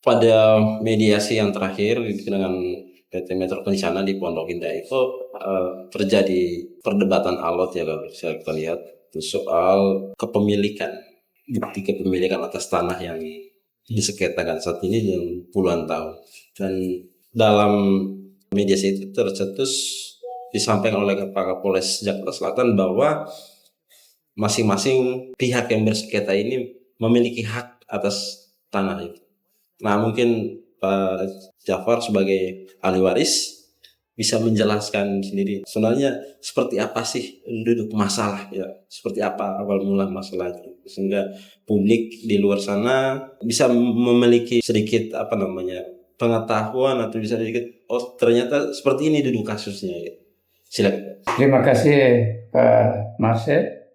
Pada mediasi yang terakhir dengan PT Metro Kencana di Pondok Indah itu terjadi perdebatan alot ya kalau saya lihat itu soal kepemilikan, bukti kepemilikan atas tanah yang disengketakan saat ini dan puluhan tahun. Dan dalam mediasi itu tercetus disampaikan oleh Pak Kapolres Jakarta Selatan bahwa masing-masing pihak yang bersengketa ini memiliki hak atas tanah itu. Nah, mungkin Pak Jafar sebagai ahli waris bisa menjelaskan sendiri sebenarnya seperti apa sih duduk masalah ya, seperti apa awal mula masalah itu sehingga publik di luar sana bisa memiliki sedikit pengetahuan atau bisa sedikit ternyata seperti ini duduk kasusnya ya. Silakan. Terima kasih Pak Marcel.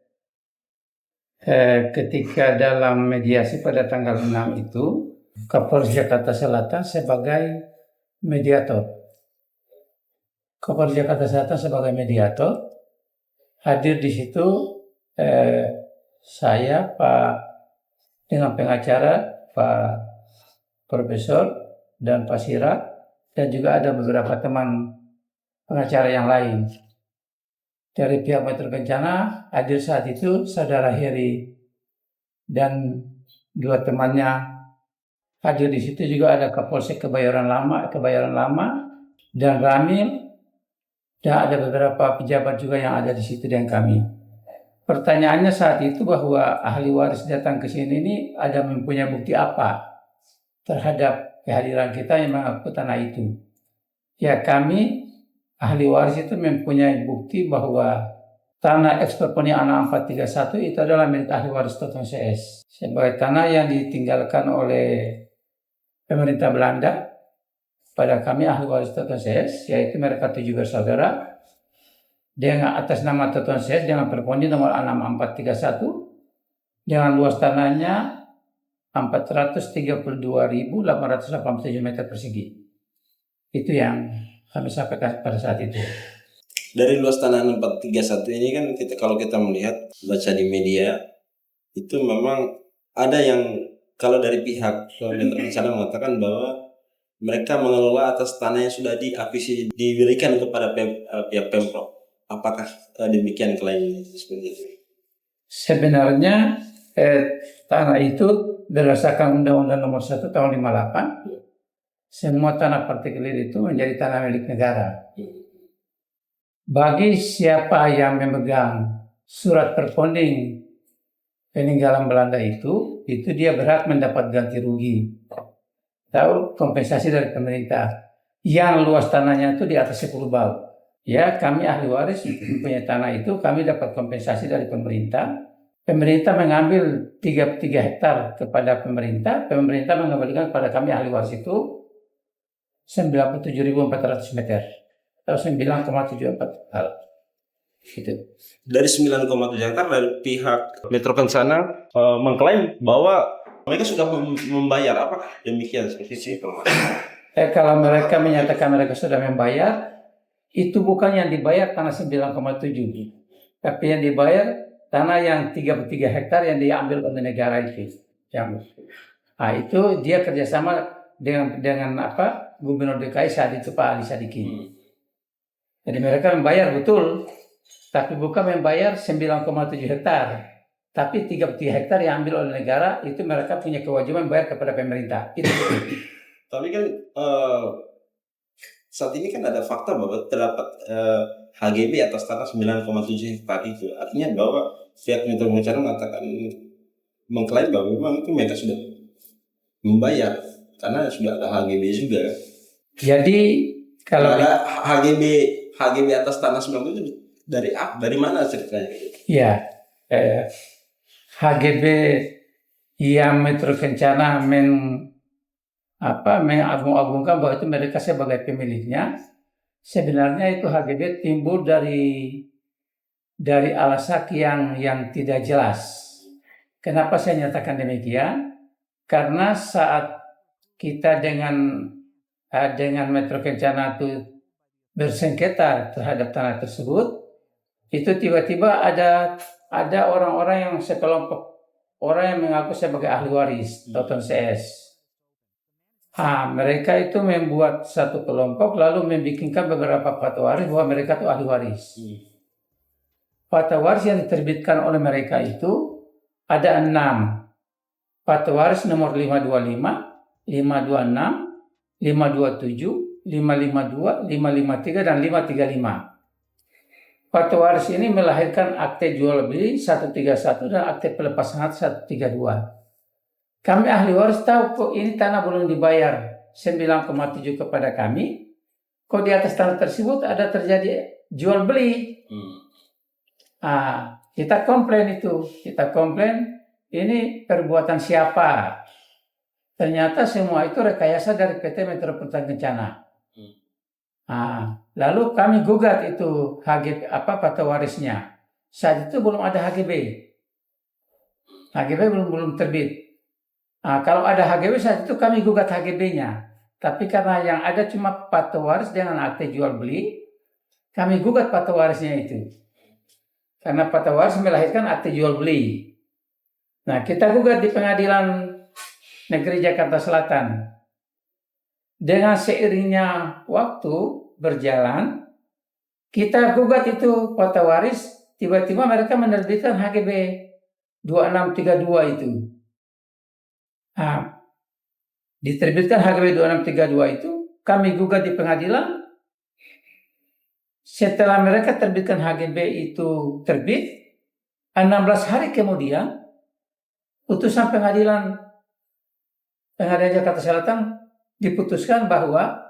Ketika dalam mediasi pada tanggal 6 itu, Kapolres Jakarta Selatan sebagai mediator. Kapolres Jakarta Selatan sebagai mediator, hadir di situ saya, Pak, dengan pengacara Pak Profesor dan Pak Sirat, dan juga ada beberapa teman pengacara yang lain. Dari pihak Metro Kencana hadir saat itu Saudara Heri dan dua temannya hadir di situ, juga ada Kapolsek Kebayoran Lama dan Ramil, dan ada beberapa pejabat juga yang ada di situ dengan kami. Pertanyaannya saat itu bahwa ahli waris datang ke sini ini ada mempunyai bukti apa terhadap kehadiran kita yang mengaku tanah itu. Ya, kami ahli waris itu mempunyai bukti bahwa tanah Eksperponi Anak 431 itu adalah milik ahli waris Toton CS. Sebagai tanah yang ditinggalkan oleh pemerintah Belanda pada kami ahli waris Toton CS, yaitu mereka 7 bersaudara dengan atas nama Toton CS dengan perponi nomor 6431 dengan luas tanahnya 432.887 meter persegi. Itu yang kami sampaikan pada saat itu. Dari luas tanah 431 ini kan kalau kita melihat baca di media itu memang ada yang kalau dari pihak Metro Kencana mengatakan bahwa mereka mengelola atas tanah yang sudah diakuisisi diberikan kepada pihak Pemprov. Apakah demikian klaim seperti itu? Sebenarnya tanah itu berdasarkan Undang-Undang Nomor 1 Tahun 58, semua tanah partikelir itu menjadi tanah milik negara. Bagi siapa yang memegang surat perponding peninggalan Belanda itu dia berhak mendapat ganti rugi atau kompensasi dari pemerintah yang luas tanahnya itu di atas 10 bau. Ya, kami ahli waris punya tanah itu, kami dapat kompensasi dari pemerintah. Pemerintah mengambil 3 hektar kepada pemerintah mengembalikan kepada kami ahli waris itu 97.400 meter atau 9,74 hektar. Gitu. Dari 9,7 hektar dari pihak Metro Kencana mengklaim bahwa mereka sudah membayar. Apakah demikian seperti itu? Kalau mereka menyatakan mereka sudah membayar, itu bukan yang dibayar tanah 9,7, tapi yang dibayar tanah yang 33 hektar yang diambil oleh negara itu. Itu dia kerjasama dengan Gubernur DKI saat itu Pak Ali Sadikin. Jadi mereka membayar betul, tapi bukan membayar 9,7 hektar, tapi 33 hektar yang ambil oleh negara itu mereka punya kewajiban bayar kepada pemerintah. Itu. Tapi kan saat ini kan ada fakta bahwa terdapat HGB atas tanah 9,7 hektar itu. Artinya bahwa pihak Metro Kencana mengatakan mengklaim bahwa memang itu mereka sudah membayar karena sudah ada HGB juga. Jadi kalau ada HGB atas tanah 9 itu dari mana ceritanya? Ya, HGB yang Metro Kencana mengagung-agungkan bahwa itu mereka sebagai pemiliknya. Sebenarnya itu HGB timbul dari alasan yang tidak jelas. Kenapa saya nyatakan demikian? Karena saat kita dengan Metro Kencana itu bersengketa terhadap tanah tersebut, itu tiba-tiba ada orang-orang yang sekelompok orang yang mengaku sebagai ahli waris Toton CS. Mereka itu membuat satu kelompok lalu membikinkan beberapa fatwa waris bahwa mereka itu ahli waris. Fatwa waris yang diterbitkan oleh mereka itu ada 6. Fatwa waris nomor 525, 526, 527, 552, 553, dan 535. Fatwa waris ini melahirkan akte jual beli 131 dan akte pelepasan hak 132. Kami ahli waris tahu kok ini tanah belum dibayar 9,7 kepada kami. Kok di atas tanah tersebut ada terjadi jual beli. Kita komplain itu. Kita komplain ini perbuatan siapa. Ternyata semua itu rekayasa dari PT Metropolitan Kencana. Lalu kami gugat itu fatwa warisnya. Saat itu belum ada HGB. HGB belum terbit. Kalau ada HGB saat itu kami gugat HGB-nya. Tapi karena yang ada cuma fatwa waris dengan akte jual beli, kami gugat fatwa warisnya itu. Karena fatwa waris melahirkan akte jual beli. Nah, kita gugat di Pengadilan Negeri Jakarta Selatan. Dengan seiringnya waktu berjalan, kita gugat itu fatwa waris, tiba-tiba mereka menerbitkan HGB 2632 itu. Diterbitkan HGB 2632 itu, kami gugat di pengadilan. Setelah mereka terbitkan HGB itu terbit, 16 hari kemudian, putusan pengadilan Jakarta Selatan diputuskan bahwa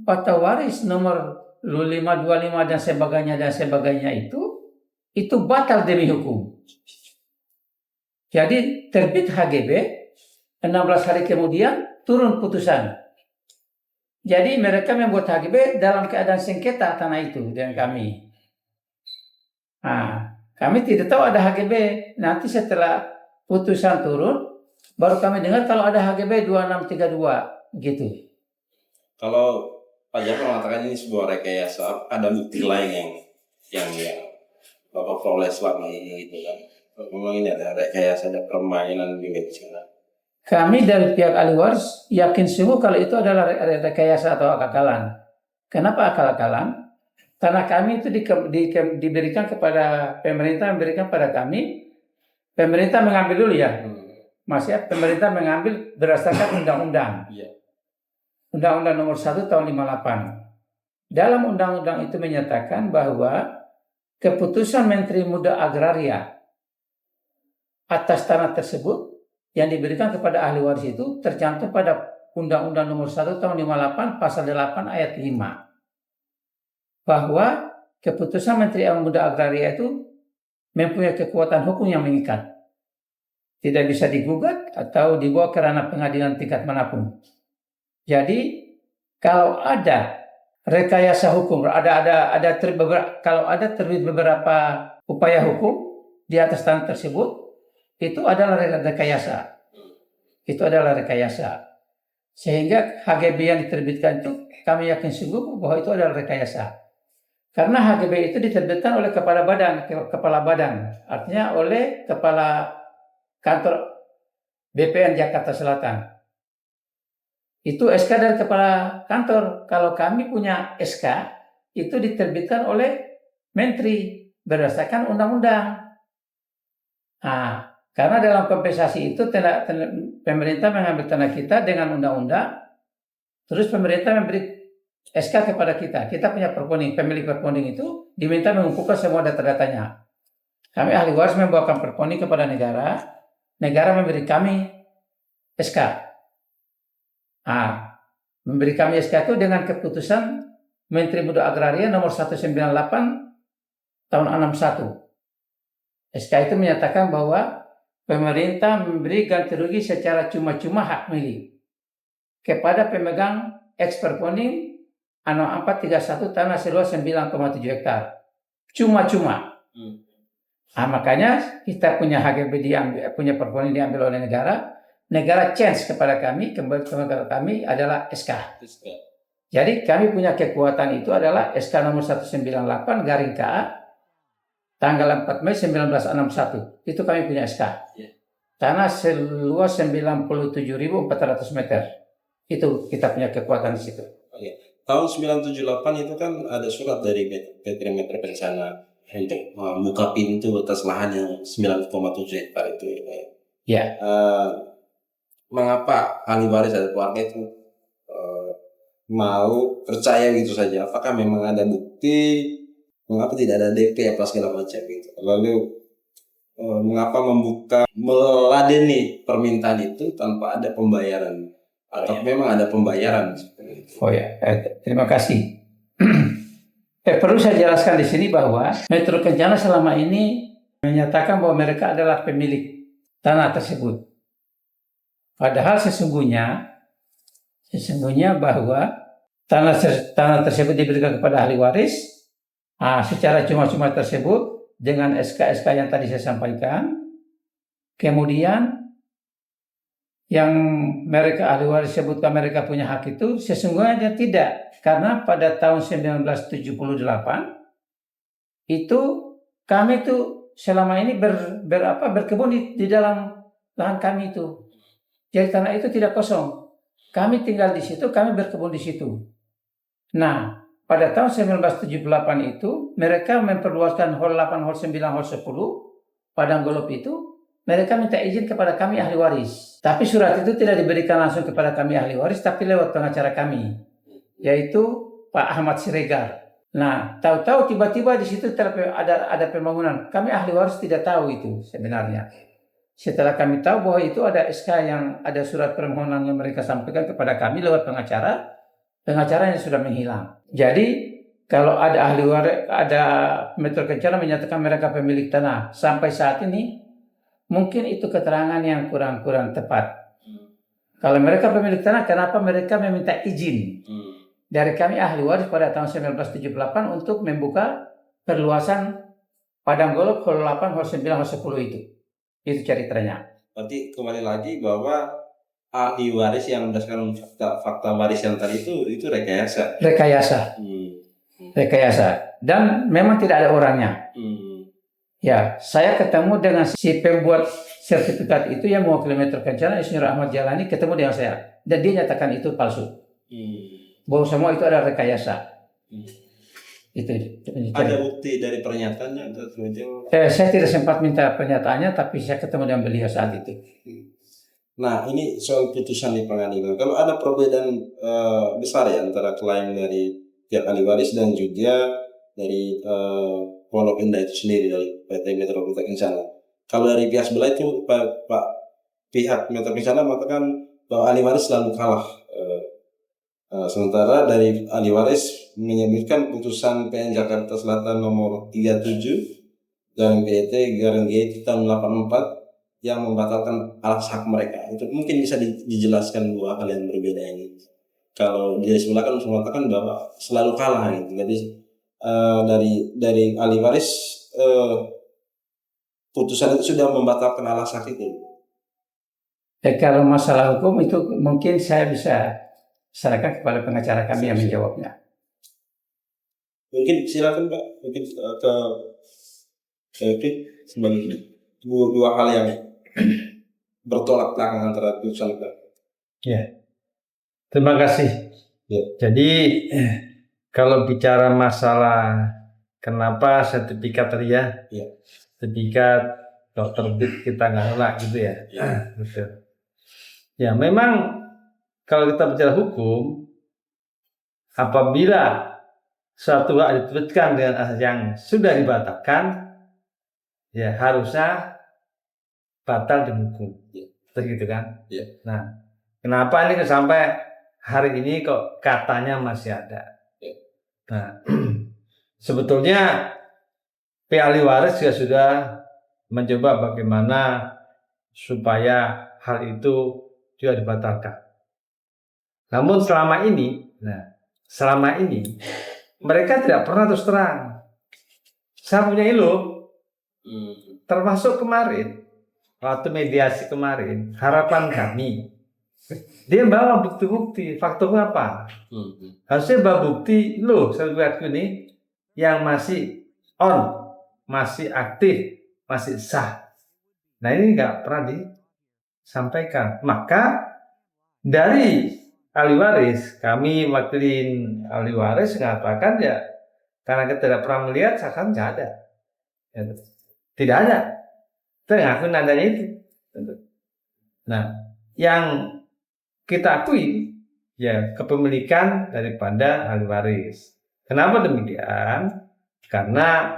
fatwa waris nomor 525 dan sebagainya itu batal demi hukum. Jadi terbit HGB, 16 hari kemudian turun putusan. Jadi mereka membuat HGB dalam keadaan sengketa tanah itu dengan kami. Kami tidak tahu ada HGB. Nanti setelah putusan turun, baru kami dengar kalau ada HGB 2632 gitu. Kalau Pak Jafar mengatakan ini sebuah rekayasa, ada bukti lain yang Bapak peroleh selama ini gitu kan? Memang ini ada rekayasa, ada permainan di sana. Kami dari pihak ahli waris yakin sungguh kalau itu adalah rekayasa atau akal-akalan. Kenapa akal-akalan? Tanah kami itu diberikan kepada pemerintah, memberikan pada kami. Pemerintah mengambil dulu ya. Pemerintah mengambil berdasarkan undang-undang. Undang-undang nomor 1 tahun 58. Dalam undang-undang itu menyatakan bahwa keputusan Menteri Muda Agraria atas tanah tersebut yang diberikan kepada ahli waris itu tercantum pada Undang-Undang nomor 1 tahun 58 pasal 8 ayat 5. Bahwa keputusan Menteri Muda Agraria itu mempunyai kekuatan hukum yang mengikat. Tidak bisa digugat atau dibawa ke ranah pengadilan tingkat manapun. Jadi kalau ada rekayasa hukum, kalau ada terbit beberapa upaya hukum di atas tanah tersebut, itu adalah rekayasa. Sehingga HGB yang diterbitkan itu kami yakin sungguh bahwa itu adalah rekayasa. Karena HGB itu diterbitkan oleh kepala badan, artinya oleh kepala kantor BPN Jakarta Selatan. Itu SK dari kepala kantor. Kalau kami punya SK, itu diterbitkan oleh Menteri berdasarkan undang-undang. Karena dalam kompensasi itu pemerintah mengambil tanah kita dengan undang-undang, terus pemerintah memberi SK kepada kita. Kita punya perponding, pemilik perponding itu diminta mengumpulkan semua data-datanya. Kami ahli waris membawakan perponding kepada negara memberi kami SK. Memberi kami SK itu dengan keputusan Menteri Muda Agraria nomor 198 tahun 61. SK itu menyatakan bahwa pemerintah memberi ganti rugi secara cuma-cuma hak milik kepada pemegang ex-perponding 6431 tanah seluas 9,7 hektar. Cuma-cuma. Makanya kita punya HGB diambil, punya perponding diambil oleh negara change kepada kami, kembali kepada kami adalah SK. Jadi kami punya kekuatan itu adalah SK nomor 198 garing KA tanggal 4 Mei 1961. Itu kami punya SK. Tanah seluas 97.400 meter. Itu kita punya kekuatan di situ. Tahun 978 itu kan ada surat dari PT Metro Kencana untuk membuka pintu atas lahan yang 9,7 hektar itu. Ya, Mengapa ahli waris atau keluarga itu mau percaya gitu saja? Apakah memang ada bukti? Mengapa tidak ada DP apa segala macam gitu? Lalu mengapa meladeni permintaan itu tanpa ada pembayaran? Atau memang ada pembayaran? oh ya, terima kasih. Perlu saya jelaskan di sini bahwa Metro Kencana selama ini menyatakan bahwa mereka adalah pemilik tanah tersebut. Padahal sesungguhnya bahwa tanah tersebut diberikan kepada ahli waris secara cuma-cuma tersebut dengan SK-SK yang tadi saya sampaikan. Kemudian yang mereka ahli waris sebutkan mereka punya hak itu sesungguhnya tidak, karena pada tahun 1978 itu kami tuh selama ini berkebun di dalam lahan kami itu. Jadi tanah itu tidak kosong. Kami tinggal di situ, kami berkebun di situ. Nah, pada tahun 1978 itu mereka memperluaskan hol 8, hol 9, hol 10 padang golf itu. Mereka minta izin kepada kami ahli waris. Tapi surat itu tidak diberikan langsung kepada kami ahli waris, tapi lewat pengacara kami, yaitu Pak Ahmad Siregar. Nah, tahu-tahu tiba-tiba di situ ada pembangunan. Kami ahli waris tidak tahu itu sebenarnya. Setelah kami tahu bahwa itu ada SK yang ada surat permohonan yang mereka sampaikan kepada kami lewat pengacara yang sudah menghilang. Jadi kalau ada ahli waris, ada Metro Kencana menyatakan mereka pemilik tanah sampai saat ini, mungkin itu keterangan yang kurang tepat. Kalau mereka pemilik tanah, kenapa mereka meminta izin dari kami ahli waris pada tahun 1978 untuk membuka perluasan padang golf hol 8, hol 9, hol 10 itu? Itu ceritanya. Berarti kembali lagi bahwa ahli waris yang berdasarkan fakta waris yang tadi itu rekayasa. Rekayasa. Dan memang tidak ada orangnya. Ya, saya ketemu dengan si pembuat sertifikat itu yang mewakili Metro Kencana, Insinyur Ahmad Jalani, ketemu dengan saya. Dan dia nyatakan itu palsu. Bahwa semua itu ada rekayasa. Itu. Ada bukti dari pernyataannya? Saya tidak sempat minta pernyataannya, tapi saya ketemu dengan beliau saat itu. Nah, ini soal putusan di pengadilan. Kalau ada perbedaan besar ya antara klaim dari pihak ahli waris dan juga dari Pondok Indah itu sendiri dari PT Metro Kencana. Kalau dari pihak sebelah itu pihak Metro Kencana mengatakan bahwa ahli waris selalu kalah. Sementara dari ahli waris menyebutkan putusan PN Jakarta Selatan nomor 37 dan PT Gareng GT tahun 84 yang membatalkan alas hak mereka. Itu mungkin bisa dijelaskan dua hal yang berbeda ini. Kalau dia sebelah kan mengatakan bahwa selalu kalah gitu. Jadi dari ahli waris putusan itu sudah membatalkan alas hak itu. Kalau masalah hukum itu mungkin saya bisa serahkan kepada pengacara kami yang menjawabnya. Mungkin silakan Pak, mungkin ke sebagai dua hal yang bertolak belakang antara putusan Pak. Ya, terima kasih. Ya. Jadi kalau bicara masalah kenapa sertifikat tadi ya, sertifikat dokter kita nggak nolak gitu ya, betul. Ya memang kalau kita bicara hukum, apabila suatu hak diterbitkan dengan asas yang sudah dibatalkan, ya harusnya batal dihukum, begitu kan? Ya. Nah, kenapa ini sampai hari ini kok katanya masih ada? Ya. Nah, sebetulnya ahli waris juga sudah mencoba bagaimana supaya hal itu juga dibatalkan. Namun selama ini mereka tidak pernah terus terang. Saya punya termasuk kemarin waktu mediasi kemarin, harapan kami dia bawa bukti-bukti, faktornya apa? Harusnya bawa bukti sertifikat ini yang masih on, masih aktif, masih sah. Nah ini nggak pernah disampaikan. Maka dari ahli waris, kami wakilin ahli waris mengatakan ya karena kita tidak pernah melihat saksi nggak ada. Ya, tidak ada. Kita ngakuin adanya itu. Nah, yang kita akui ya kepemilikan daripada ahli waris. Kenapa demikian? Karena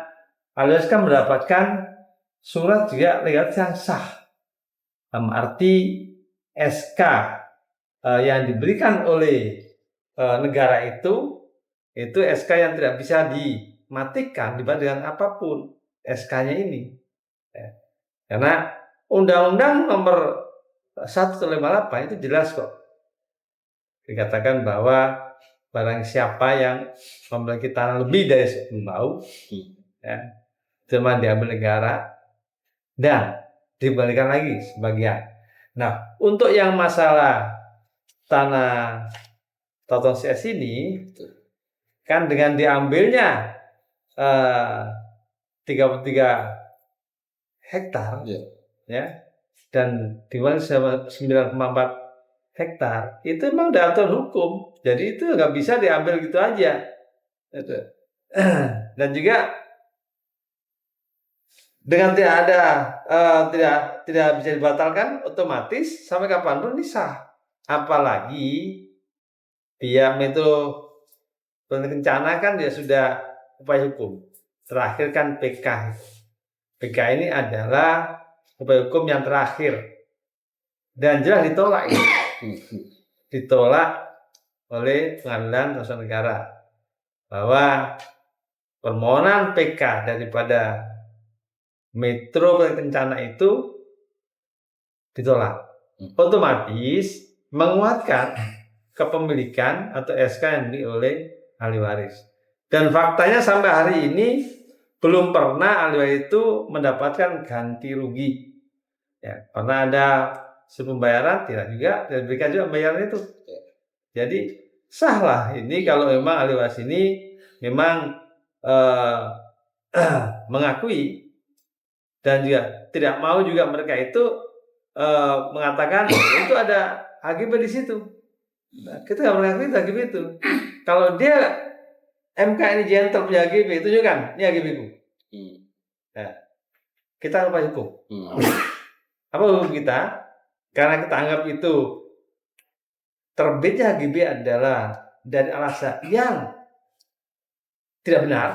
ahli waris kan mendapatkan surat juga legal yang sah. Dalam arti SK yang diberikan oleh negara itu SK yang tidak bisa dimatikan dibantu dengan apapun SK-nya ini. Ya. Karena Undang-Undang Nomor 158 itu jelas kok. Dikatakan bahwa barang siapa yang memiliki tanah lebih dari 10 bau, ya, cuma diambil negara dan dibalikan lagi sebagian. Nah, untuk yang masalah tanah Toton CS ini, kan dengan diambilnya 33 hektar, ya, dan diwali 9,4 hektar, itu memang udah aturan hukum. Jadi itu nggak bisa diambil gitu aja. Dan juga dengan tidak bisa dibatalkan, otomatis sampai kapanpun ini sah. Apalagi pihak Metro Kencana kan dia sudah upaya hukum. Terakhir kan PK. PK ini adalah upaya hukum yang terakhir. Dan jelas ditolak ini. Ditolak oleh Pengadilan Tata Negara bahwa permohonan PK daripada Metro Kencana itu ditolak. Otomatis menguatkan kepemilikan atau SK yang dimiliki oleh ahli waris. Dan faktanya sampai hari ini belum pernah ahli waris itu mendapatkan ganti rugi. Ya, pernah ada pembayaran, tidak diberikan juga pembayaran itu. Jadi sah lah ini kalau memang ahli waris ini memang mengakui dan juga tidak mau juga mereka itu mengatakan itu ada HGB di situ. Nah, kita nggak mengakui HGB itu. Kalau dia MK ini gentle punya HGB, tunjukkan ini HGB ku. Nah, kita apa hukum? Apa hukum kita? Karena kita anggap itu terbitnya HGB adalah dari alasan yang tidak benar.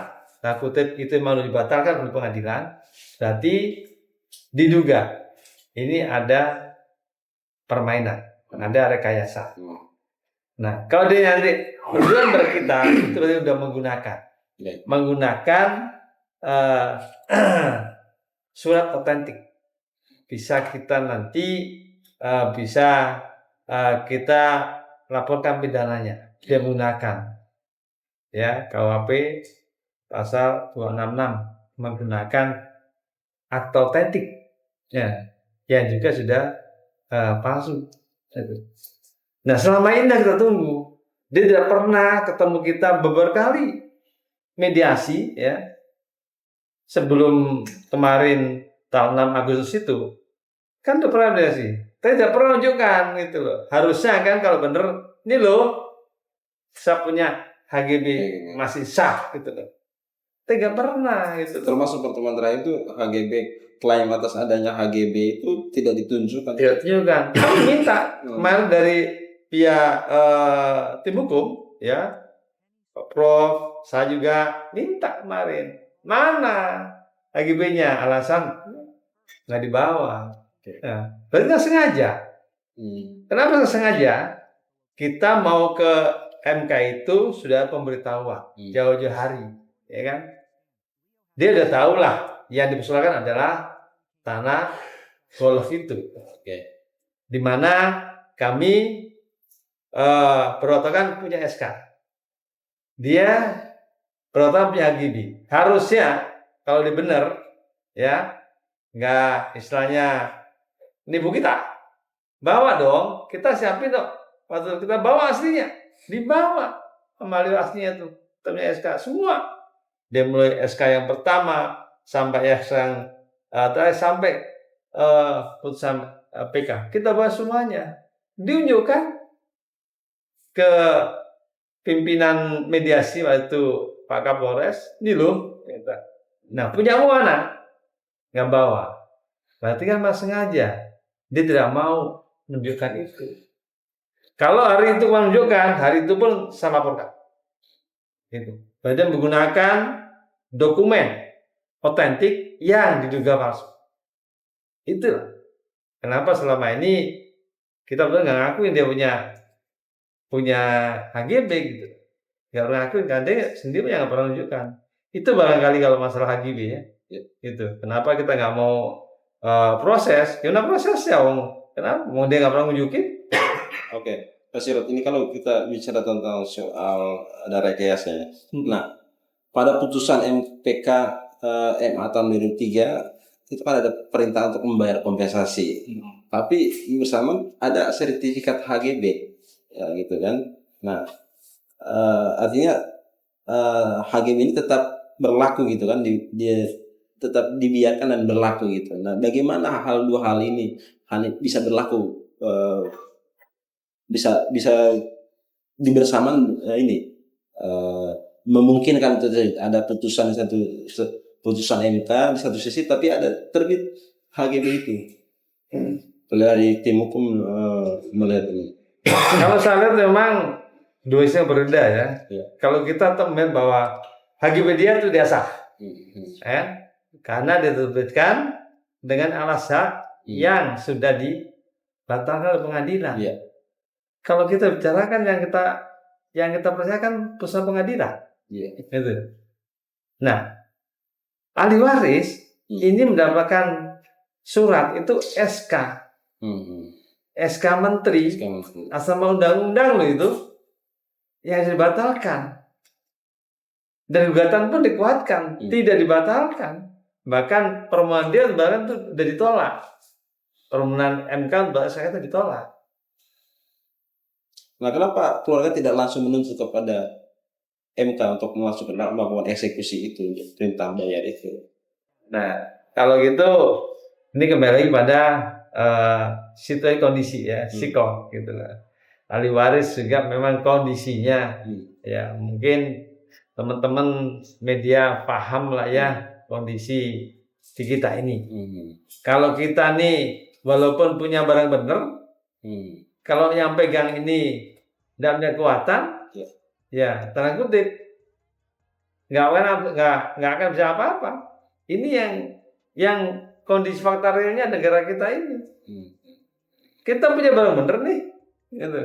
Nah, kutip itu mau dibatalkan oleh pengadilan. Berarti diduga ini ada permainan, ada rekayasa. Nah, kalau dia nanti berjuang kita itu berarti sudah menggunakan surat otentik. Bisa kita nanti kita laporkan pidananya. Dia menggunakan ya KUHP pasal 266 menggunakan akte otentik ya yang juga sudah palsu. Nah, selama ini kita tunggu. Dia tidak pernah ketemu kita beberapa kali mediasi ya. Sebelum kemarin tanggal 6 Agustus itu kan udah pernah mediasi. Tapi tidak pernah menunjukkan gitu loh. Harusnya kan kalau bener ini loh saya punya HGB masih sah gitu loh. Tidak pernah gitu. Termasuk pertemuan terakhir itu HGB, klaim atas adanya HGB itu tidak ditunjukkan. Tidak ditunjukkan. Kami minta kemarin dari pihak tim hukum ya, Prof, saya juga minta kemarin. Mana HGB-nya? Alasan nggak dibawa. Ya, berarti nggak sengaja. Kenapa nggak sengaja? Kita mau ke MK itu sudah pemberitahuan jauh-jauh hari, ya kan? Dia udah tahu lah yang dipersoalkan adalah tanah golf itu. Di mana kami perwakilan punya SK. Dia perwakilan punya HGB. Harusnya kalau dia benar ya nggak istilahnya nipu kita. Bawa dong, kita siapin dong. Waktu kita bawa aslinya, dibawa kembali aslinya tuh. Punya SK semua. Dia mulai SK yang pertama sampai SK yang terakhir sampai putusan PK. Kita bahas semuanya. Diunjukkan ke pimpinan mediasi waktu Pak Kapolres, ini loh. Nah, punyamu mana? Nggak bawa. Berarti kan Mas sengaja. Dia tidak mau menunjukkan itu. Kalau hari itu menunjukkan, hari itu pun saya laporkan. Gitu. Berarti menggunakan dokumen otentik yang diduga palsu. Itulah kenapa selama ini kita betul nggak ngakuin dia punya HGB gitu. Nggak pernah ngakuin, kan dia sendiri yang nggak pernah menunjukkan. Itu barangkali kalau masalah HGB ya. Gitu. Kenapa kita nggak mau proses? Gimana prosesnya, Om? Kenapa? Mau dia nggak pernah nunjukin? Oke, Pak Sirot, ini kalau kita bicara tentang soal ada rekayasa ya. Nah, pada putusan MPK MA tahun 2003 itu kan ada perintah untuk membayar kompensasi. Tapi bersama ada sertifikat HGB, ya gitu kan. Nah, artinya HGB ini tetap berlaku gitu kan, dia tetap dibiarkan dan berlaku gitu. Nah, bagaimana dua hal ini bisa berlaku? Bisa dibersamaan ini memungkinkan ada putusan MK di satu sisi, tapi ada terbit HGB itu. Dari tim hukum melihat ini. Kalau saya lihat memang dua isu yang berbeda ya. Kalau kita temukan bahwa HGB dia itu dia sah, karena diterbitkan dengan alasan yang sudah dibatalkan oleh pengadilan. Kalau kita bicarakan yang kita percayakan putusan pengadilan, gitu. Nah, ahli waris ini mendapatkan surat itu SK Menteri asal undang-undang loh itu yang dibatalkan, dan gugatan pun dikuatkan, tidak dibatalkan, bahkan permohonan dia bahkan itu sudah ditolak, permohonan MK saya itu ditolak. Nah, kenapa keluarga tidak langsung menuntut kepada MK untuk melakukan eksekusi itu, perintah bayar itu? Nah, kalau gitu ini kembali lagi pada situasi kondisi ya, psiko gitu lah. Ahli waris juga memang kondisinya ya, mungkin teman-teman media paham lah ya kondisi di kita ini. Kalau kita nih walaupun punya barang bener, kalau yang pegang ini tidak punya kekuatan, ya tanda kutip nggak akan bisa apa-apa. Ini yang kondisi fakta realnya negara kita ini. Kita punya barang bener nih, gitu.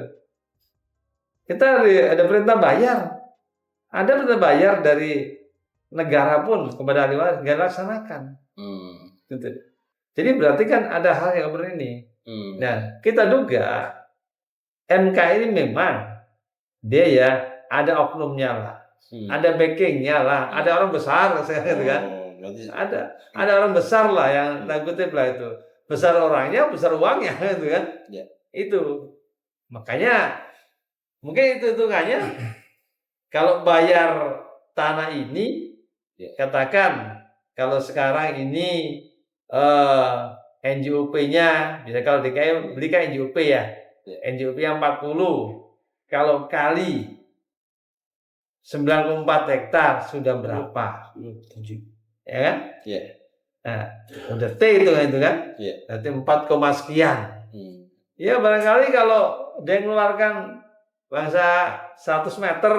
Kita ada perintah bayar dari negara pun kepada ahli waris nggak laksanakan. Gitu. Jadi berarti kan ada hal yang seperti ini. Nah, kita duga MK ini memang dia ya ada oknumnya lah, ada backingnya lah, ada orang besar gitu kan, ada orang besar lah yang kutip lah itu, besar orangnya, besar uangnya gitu kan, itu makanya mungkin itu hitungannya kalau bayar tanah ini, katakan kalau sekarang ini NJOP-nya, bisa kalau DKI beli kan NJOP ya. NJOP yang 40, kalau kali 94 hektar sudah berapa? 7. Ya kan? Nah, udah T itu kan? Berarti 4, sekian. Ya barangkali kalau dia mengeluarkan bangsa 100 meter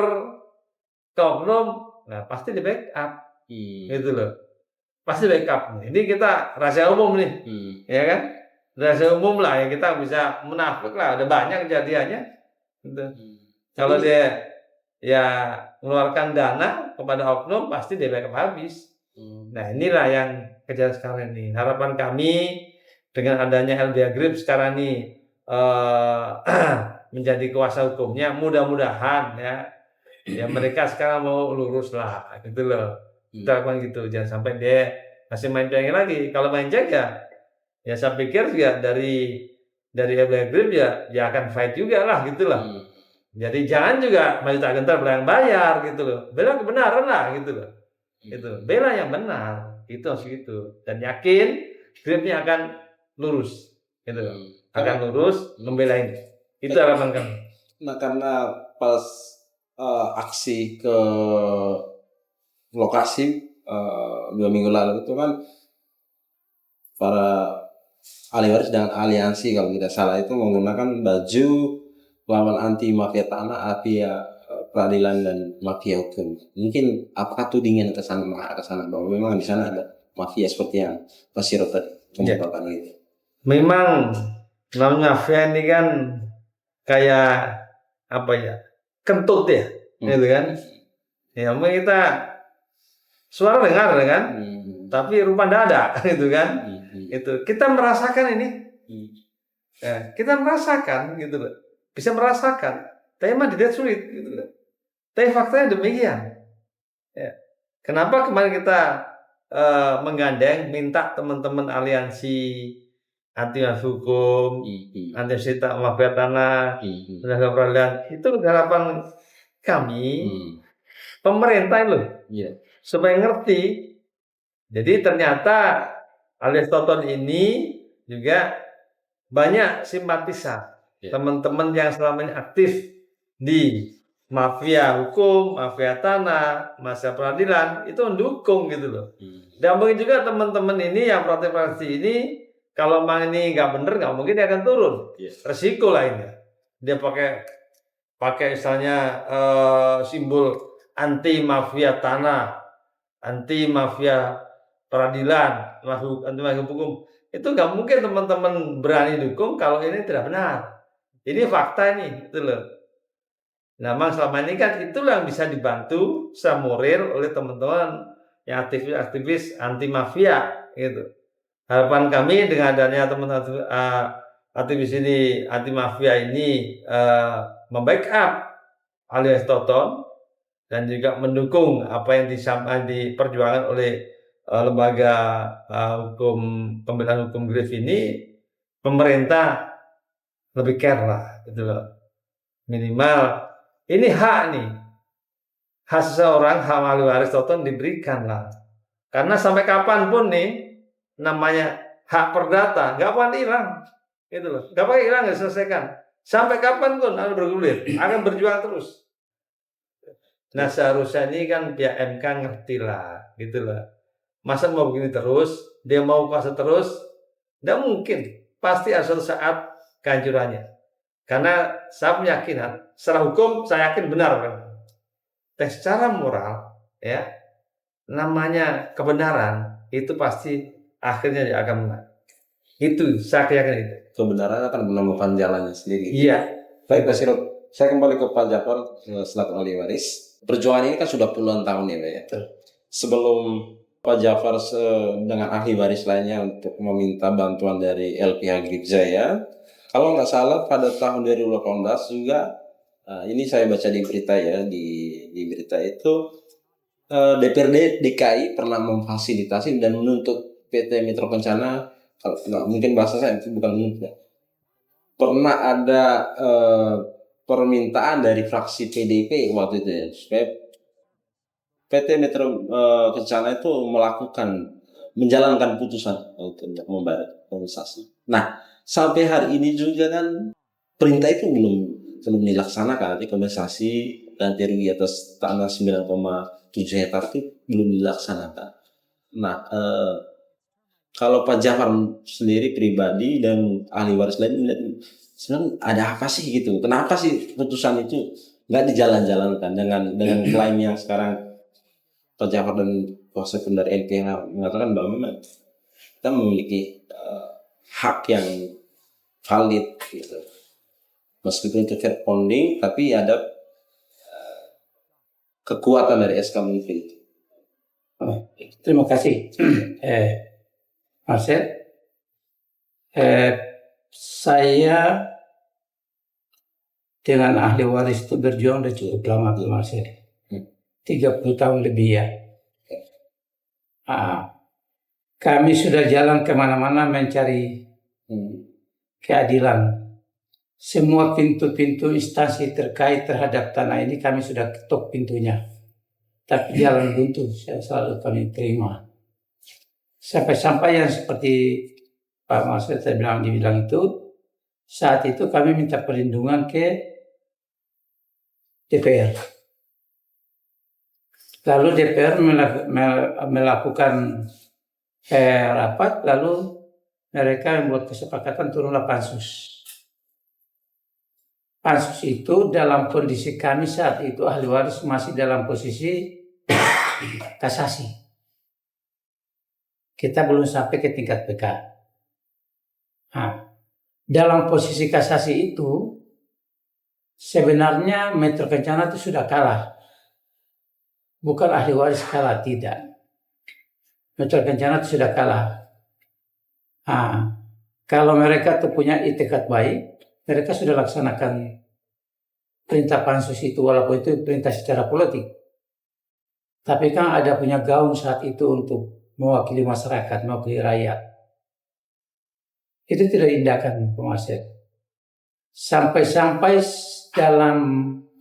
ke oknum, nah pasti di backup. Gitu loh. Pasti backup. Ini kita rahasia umum nih. Ya kan? Rahasia umum lah ya, kita bisa menafik lah, ada banyak kejadiannya gitu. Kalau dia ya mengeluarkan dana kepada oknum pasti dia backup habis. Nah inilah yang kejadian sekarang ini. Harapan kami dengan adanya LBH Grip sekarang ini menjadi kuasa hukumnya, mudah-mudahan ya mereka sekarang mau lurus lah gitu loh. Kita lakukan gitu, jangan sampai dia masih main cengeng lagi. Kalau main cengeng ya saya pikir juga dari LBH Grip ya akan fight juga lah gitu lah. Jadi jangan juga maju tak gentar bela yang bayar gitu loh. Bela kebenaran lah gitu loh. Itu bela yang benar, itu harus gitu. Dan yakin Gripnya akan lurus gitu loh. Akan lurus membela ini. Itu harapan kami. Nah karena pas aksi ke lokasi 2 minggu lalu itu kan para ahli waris dan aliansi kalau tidak salah itu menggunakan baju lawan anti mafia tanah, mafia peradilan dan mafia hukum. Mungkin apakah tudingan ke sana bahwa memang di sana ada mafia seperti yang Pak Siro tadi mengungkapkan itu. Memang namanya mafia ini kan kayak apa ya, kentut ya, gitu kan. Ya memang kita suara dengar kan, tapi rupa tidak ada, gitu kan. Itu kita merasakan ini, ya, kita merasakan gitu loh, bisa merasakan. Tapi memang tidak sulit, gitu loh. Tapi faktanya demikian. Ya. Kenapa kemarin kita menggandeng, minta teman-teman aliansi anti mafia hukum, anti mafia tanah, tenaga peradilan, itu harapan kami pemerintah loh, supaya ngerti. Jadi ternyata alias Toton ini juga banyak simpatisan teman-teman yang selama ini aktif di mafia hukum, mafia tanah, mafia peradilan itu mendukung gitu loh. Dan mungkin juga teman-teman ini yang protes ini kalau memang ini nggak bener, nggak mungkin dia akan turun. Resiko lah ini. Dia pakai misalnya simbol anti mafia tanah, anti mafia peradilan, anti mafia hukum. Itu nggak mungkin teman-teman berani dukung kalau ini tidak benar. Ini fakta ini, gitu loh. Nah, memang selama ini kan itulah yang bisa dibantu secara moral oleh teman-teman yang aktivis anti mafia gitu. Harapan kami dengan adanya teman-teman aktivis ini anti mafia ini membackup alias Toton dan juga mendukung apa yang diperjuangkan oleh lembaga hukum pembelaan hukum GRIF ini, pemerintah lebih care lah gitu loh. Minimal ini hak nih, hak seseorang, hak ahli waris Toton diberikan lah. Karena sampai kapanpun nih, namanya hak perdata, nggak akan hilang, gitu loh. Nggak akan hilang, nggak selesaikan. Sampai kapanpun akan bergulir, akan berjuang terus. Nah seharusnya ini kan pihak MK ngerti lah, gitu loh. Masa mau begini terus, dia mau kuasa terus, nggak mungkin. Pasti ada suatu saat kehancurannya. Karena saya punya keyakinan, secara hukum saya yakin benar kan. Dan secara moral, ya namanya kebenaran itu pasti akhirnya dia akan menang. Itu saya yakin itu. Kebenaran akan menemukan jalannya sendiri. Iya. Baik Pak Siro, saya kembali ke Pak Jafar selaku ahli waris. Perjuangan ini kan sudah puluhan tahun ya Pak ya. Sebelum Pak Jafar dengan ahli waris lainnya untuk meminta bantuan dari LPH GRIF Jaya, kalau nggak salah pada tahun 2018 juga, ini saya baca di berita ya, di berita itu DPRD DKI pernah memfasilitasi dan menuntut PT Metro Kencana, kalau mungkin bahasa saya itu bukan menuntut, pernah ada permintaan dari fraksi PDIP waktu itu ya, supaya PT Metro Kencana itu menjalankan putusan untuk membayar kompensasi. Nah, sampai hari ini juga kan perintah itu belum dilaksanakan. Nanti kompensasi ganti rugi atas tanah 9,7 hektar itu belum dilaksanakan. Nah, kalau Pak Jafar sendiri pribadi dan ahli waris lain sebenarnya ada apa sih gitu? Kenapa sih putusan itu nggak dijalan-jalankan dengan klaim yang sekarang Pak Jafar dan kuasa hukum dari LPH mengatakan bahwa memang kita memiliki hak yang valid gitu. Meskipun itu fair founding, tapi ada kekuatan dari SK Menteri. Terima kasih, Marcel. Saya dengan ahli waris itu berjuang sudah cukup lama, Marcel. 30 tahun lebih ya. Kami sudah jalan kemana-mana mencari keadilan. Semua pintu-pintu instansi terkait terhadap tanah ini kami sudah ketuk pintunya. Tapi jalan buntu selalu kami terima. Sampai-sampai yang seperti Pak Marcel dibilang itu, saat itu kami minta perlindungan ke DPR. Lalu DPR melakukan rapat, lalu mereka membuat kesepakatan turunlah pansus. Pansus itu dalam kondisi kami saat itu ahli waris masih dalam posisi kasasi. Kita belum sampai ke tingkat PK. Nah, dalam posisi kasasi itu sebenarnya Metro Kencana itu sudah kalah. Bukan ahli waris kalah, tidak. Metro Kencana itu sudah kalah. Nah, kalau mereka tuh punya itikat baik, mereka sudah laksanakan perintah pansus itu, walaupun itu perintah secara politik. Tapi kan ada punya gaung saat itu untuk mewakili masyarakat, mewakili rakyat. Itu tidak diindahkan penguasa. Sampai-sampai dalam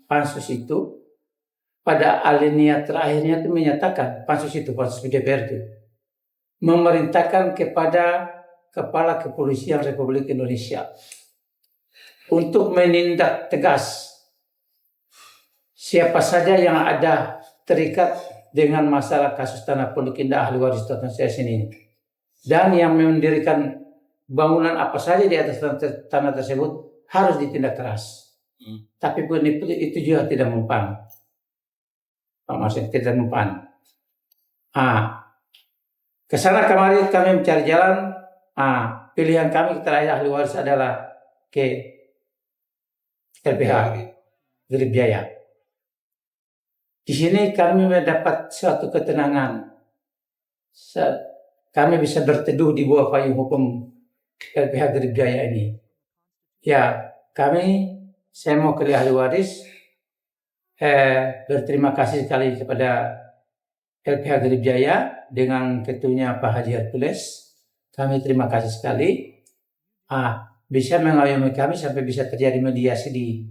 pansus itu, pada alinea terakhirnya itu menyatakan, pansus DPR itu, memerintahkan kepada Kepala Kepolisian Republik Indonesia untuk menindak tegas siapa saja yang ada terikat dengan masalah kasus tanah Pondok Indah ahli waris Tonton CS ini, dan yang mendirikan bangunan apa saja di atas tanah tersebut harus ditindak keras. Tapi pun itu juga tidak mempan. Maksudnya tidak mempan. Kesana kemarin kami mencari jalan. Pilihan kami terakhir ahli waris adalah ke LPH Geribiaya. Di sini kami mendapat suatu ketenangan. Kami bisa berteduh di bawah payung hukum LPH Geribiaya ini. Ya, saya mau ke ahli waris. Berterima kasih sekali kepada LPH Geribiaya dengan ketuanya Pak Haji Hercules. Kami terima kasih sekali. Bisa mengayomi kami sampai bisa terjadi mediasi di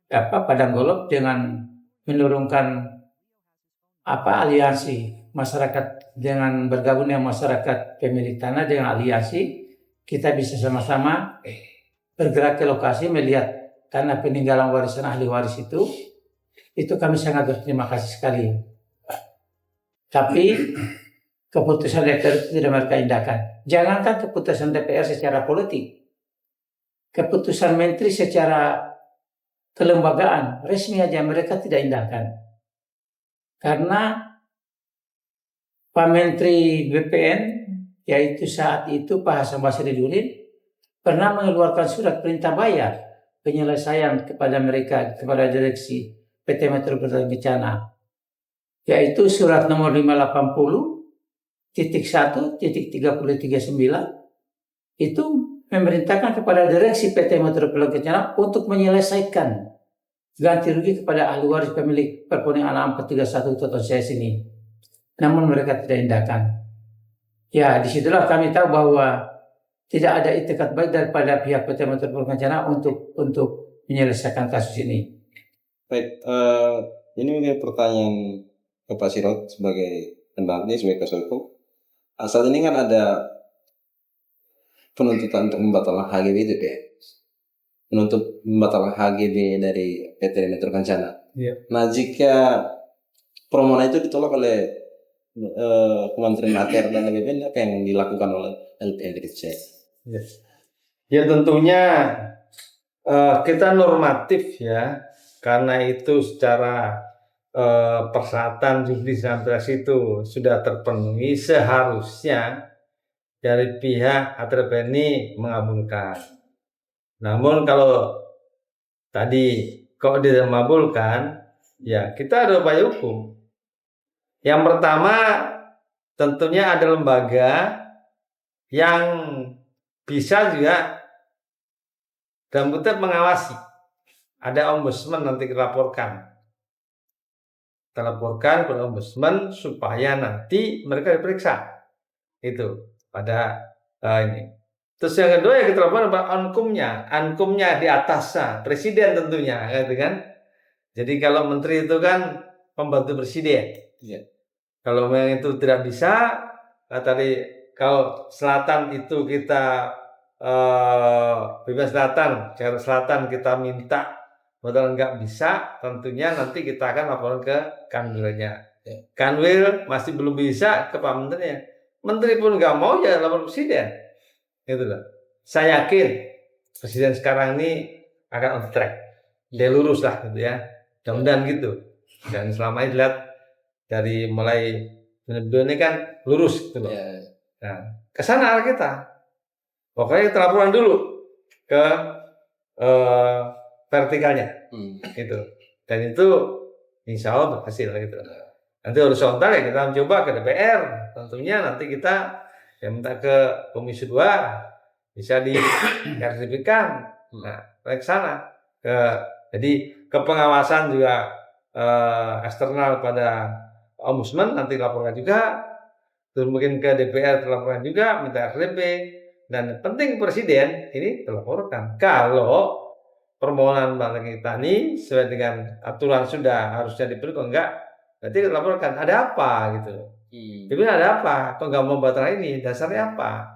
Padang Golok dengan menurunkan aliansi masyarakat, dengan bergabung dengan masyarakat pemilik tanah dengan aliansi, kita bisa sama-sama bergerak ke lokasi melihat tanah peninggalan warisan ahli waris itu kami sangat berterima kasih sekali. Tapi keputusan DPR itu tidak mereka indahkan. Jangankan keputusan DPR secara politik, keputusan menteri secara kelembagaan resmi aja mereka tidak indahkan. Karena Pak Menteri BPN, yaitu saat itu Pak Hasan Basri Durin, pernah mengeluarkan surat perintah bayar penyelesaian kepada mereka, kepada direksi PT Metro Kencana, yaitu surat nomor 580.1.3039 itu memerintahkan kepada direksi PT Metro Kencana untuk menyelesaikan ganti rugi kepada ahli waris pemilik perponing anak 431 Tonton CS ini. Namun mereka tidak indahkan. Ya, disitulah kami tahu bahwa tidak ada itikat baik daripada pihak PT Metro Kencana untuk menyelesaikan kasus ini. Baik, ini mungkin pertanyaan ke Pak Sirot sebagai pendamping, sebagai kuasa hukum. Saat ini kan ada penuntutan untuk membatalkan HGB itu ya, menuntut membatalkan HGB dari PT Metro Kencana. Yeah. Nah, jika permohonan itu ditolak oleh Kementerian ATR dan BPN, apa yang dilakukan oleh LPH? Yes. Ya tentunya kita normatif ya, karena itu secara persyaratan judisialitas itu sudah terpenuhi, seharusnya dari pihak ATR ini mengabulkan. Namun kalau tadi kok tidak mengabulkan, ya kita ada upaya hukum. Yang pertama tentunya ada lembaga yang bisa juga dalam kutip mengawasi. Ada ombudsman nanti dilaporkan. Terlaporkan kepada ombudsman supaya nanti mereka diperiksa. Itu pada ini. Terus yang kedua yang kita lakukan adalah ankumnya di atasnya, presiden tentunya, kan? Jadi kalau menteri itu kan pembantu presiden. Ya. Kalau memang itu tidak bisa, tadi kalau selatan itu kita Bebas Selatan, Jakarta Selatan kita minta modal nggak bisa, tentunya nanti kita akan laporan ke Kanwilnya. Kanwil masih belum bisa ke Pak Menterinya. Menteri pun nggak mau ya lapor Presiden. Gitu loh. Saya yakin Presiden sekarang ini akan on track. Dia lurus lah gitu ya. Mudah-mudahan gitu. Dan selama ini lihat dari mulai ini kan lurus gitu loh. Nah, ke sana arah kita. Pokoknya kita laporan dulu ke vertikalnya. Gitu. Dan itu insya Allah berhasil gitu. Nanti horizontal ya kita mencoba ke DPR. Tentunya nanti kita minta ke Komisi 2 bisa diklarifikasikan. Nah, ke sana. Jadi ke pengawasan juga eksternal pada Ombudsman nanti laporkan juga. Terus mungkin ke DPR terlaporkan juga, minta RDP. Dan penting Presiden ini terlaporkan. Kalau permohonan Mbak kita ini sesuai dengan aturan sudah harusnya diberi, kok enggak, berarti kita laporkan ada apa gitu. Tapi ada apa? Kok nggak mau batal ini? Dasarnya apa?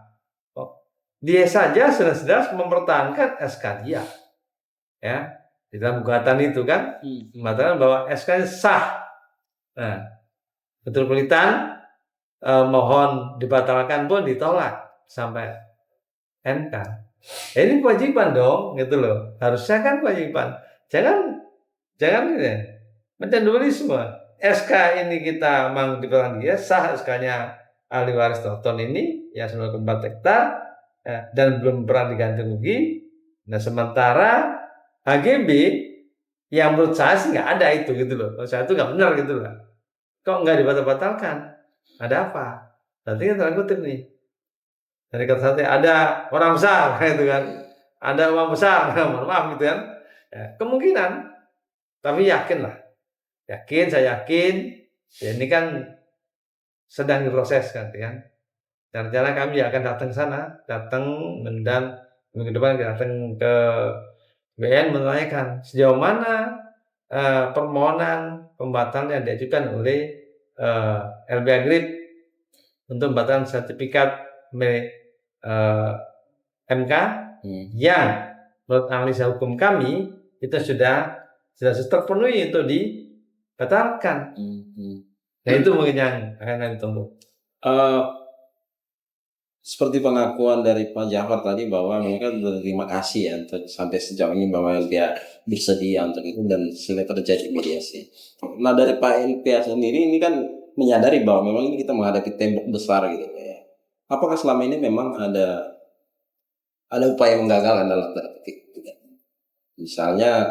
Dia saja sedang mempertahankan SK dia, ya di dalam gugatan itu kan mengatakan bahwa SK sah. Nah, betul pelitan mohon dibatalkan pun ditolak sampai MK. Ini kewajiban dong, gitu loh. Harusnya kan kewajiban. Jangan ini macam dualisme. SK ini kita memang dibatalkan dia sah, SK-nya ahli waris Toton ini yang 9,4 hektar dan belum pernah diganti rugi. Nah, sementara HGB yang menurut saya sih nggak ada itu gitu loh. Menurut saya itu nggak benar gitu loh. Kok nggak dibatal-batalkan? Ada apa? Nanti kita ngikutin nih. Dari kata satu ada orang besar gitu kan. Ada uang besar, mohon maaf gitu kan. Ya, kemungkinan. Tapi yakin lah. Saya yakin ya ini kan sedang diproses kan. Dan rencana kami akan datang ke sana, dan minggu depan datang ke BN menanyakan sejauh mana permohonan pembatalan yang diajukan oleh LBH Grip untuk pembatalan sertifikat MK yang menurut analisa hukum kami itu sudah terpenuhi untuk dibatalkan. Nah itu mungkin yang akan ditunggu. Seperti pengakuan dari Pak Jafar tadi bahwa mereka berterima kasih ya untuk sampai sejauh ini bahwa dia bersedia untuk itu dan sudah terjadi mediasi. Nah dari Pak LPA sendiri ini kan menyadari bahwa memang ini kita menghadapi tembok besar gitu ya. Apakah selama ini memang ada upaya menggagalkan dalam tanda petik? Misalnya